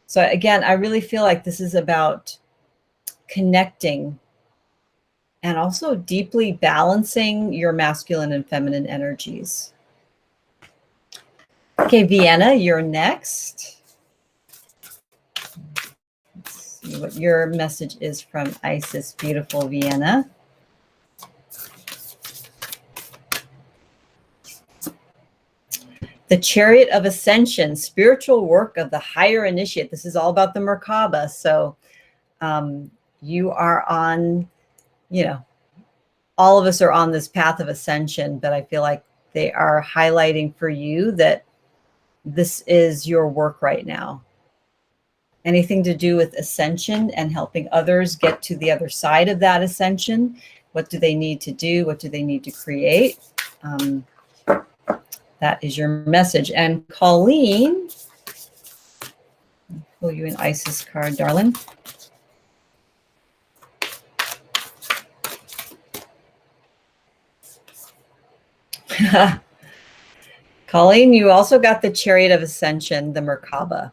Speaker 1: So again, I really feel like this is about connecting and also deeply balancing your masculine and feminine energies. Okay, Vienna, you're next. Let's see what your message is from Isis, beautiful Vienna. The Chariot of Ascension, spiritual work of the higher initiate. This is all about the Merkaba. So you are on, you know, all of us are on this path of ascension, but I feel like they are highlighting for you that this is your work right now. Anything to do with ascension and helping others get to the other side of that ascension. What do they need to do? What do they need to create? That is your message. And Colleen, I'll pull you an Isis card, darling. Colleen, you also got the Chariot of Ascension, the Merkaba.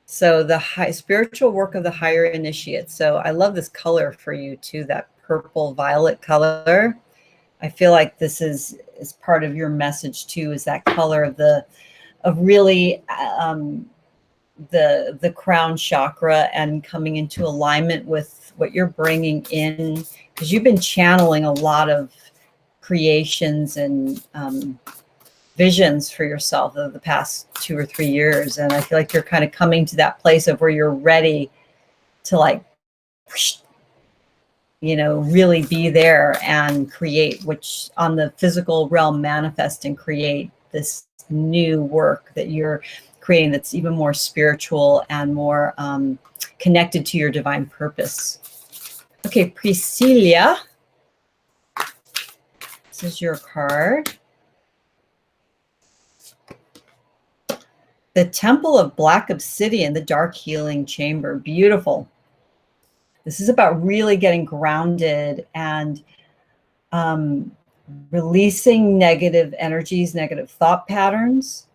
Speaker 1: So the spiritual work of the higher initiate. So I love this color for you too, that purple violet color. I feel like this is part of your message too, is that color of the crown chakra and coming into alignment with what you're bringing in, because you've been channeling a lot of creations and visions for yourself over the past 2 or 3 years. And I feel like you're kind of coming to that place of where you're ready to, like, you know, really be there and create, which on the physical realm manifest and create this new work that you're creating that's even more spiritual and more connected to your divine purpose. Okay, Priscilla, this is your card. The Temple of Black Obsidian, the Dark Healing Chamber. Beautiful. This is about really getting grounded and releasing negative energies, negative thought patterns,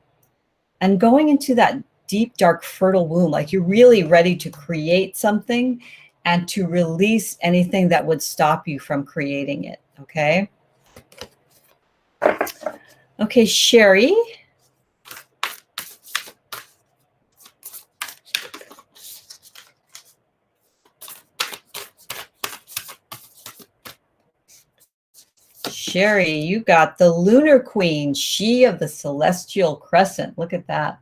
Speaker 1: and going into that deep, dark, fertile womb. Like you're really ready to create something and to release anything that would stop you from creating it. Okay. Okay, Sherry. Sherry, you got the Lunar Queen, she of the Celestial Crescent. Look at that.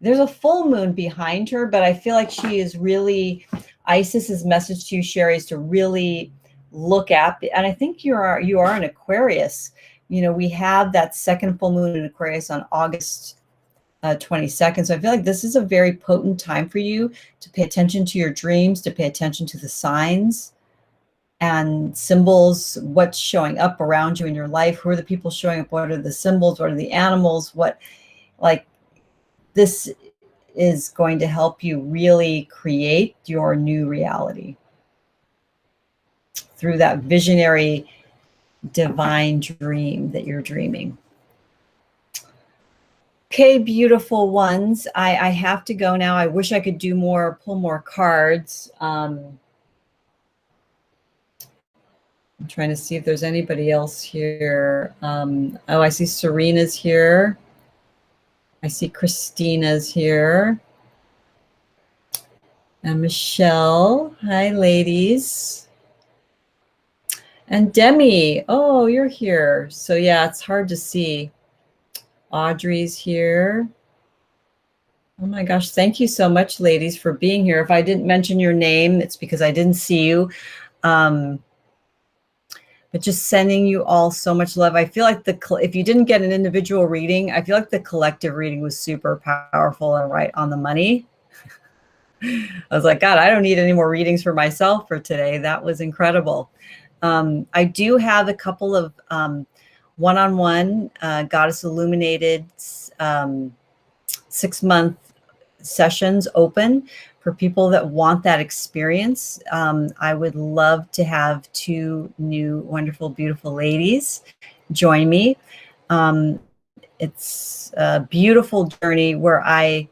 Speaker 1: There's a full moon behind her, but I feel like she is really, Isis's message to you, Sherry, is to really look at, and I think you are an Aquarius. You know, we have that second full moon in Aquarius on August 22nd. So I feel like this is a very potent time for you to pay attention to your dreams, to pay attention to the signs and symbols, what's showing up around you in your life, who are the people showing up, what are the symbols, what are the animals, what, like, this is going to help you really create your new reality through that visionary divine dream that you're dreaming. Okay, beautiful ones. I have to go now. I wish I could do more, pull more cards. I'm trying to see if there's anybody else here. Oh, I see Serena's here. I see Christina's here. And Michelle. Hi, ladies. And Demi. Oh, you're here. So yeah, it's hard to see. Audrey's here. Oh my gosh, thank you so much, ladies, for being here. If I didn't mention your name, it's because I didn't see you. But just sending you all so much love. I feel like if you didn't get an individual reading, I feel like the collective reading was super powerful and right on the money. I was like, God, I don't need any more readings for myself for today. That was incredible. I do have a couple of one-on-one Goddess Illuminated 6-month sessions open for people that want that experience. I would love to have 2 new, wonderful, beautiful ladies join me. It's a beautiful journey where I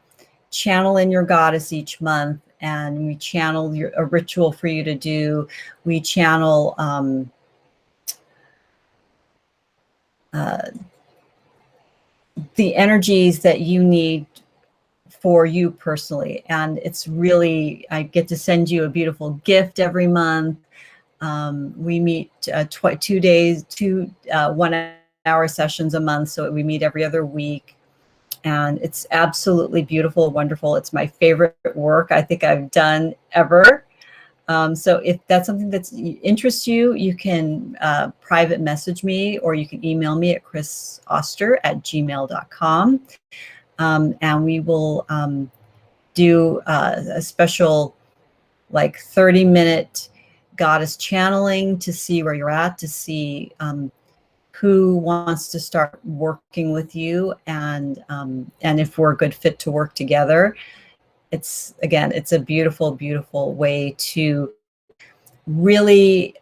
Speaker 1: channel in your goddess each month, and we channel a ritual for you to do. We channel the energies that you need for you personally. And it's really, I get to send you a beautiful gift every month. We meet 2 days, 2 1-hour sessions a month. So we meet every other week. And it's absolutely beautiful, wonderful. It's my favorite work I think I've done ever. So if that's something that interests you, you can private message me, or you can email me at chrisoster@gmail.com. And we will do a special, like, 30-minute goddess channeling to see where you're at, to see who wants to start working with you, and if we're a good fit to work together. It's a beautiful, beautiful way to really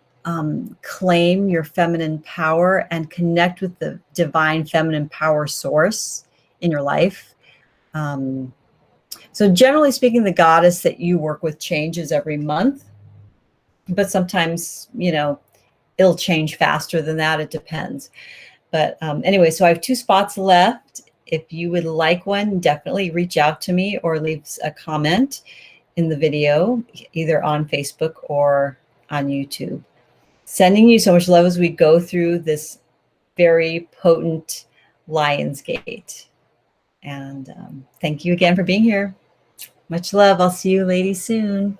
Speaker 1: claim your feminine power and connect with the divine feminine power source in your life. So generally speaking, the goddess that you work with changes every month, but sometimes, it'll change faster than that. It depends. But anyway, so I have 2 spots left. If you would like one, definitely reach out to me or leave a comment in the video, either on Facebook or on YouTube. Sending you so much love as we go through this very potent Lionsgate. And thank you again for being here. Much love. I'll see you ladies soon.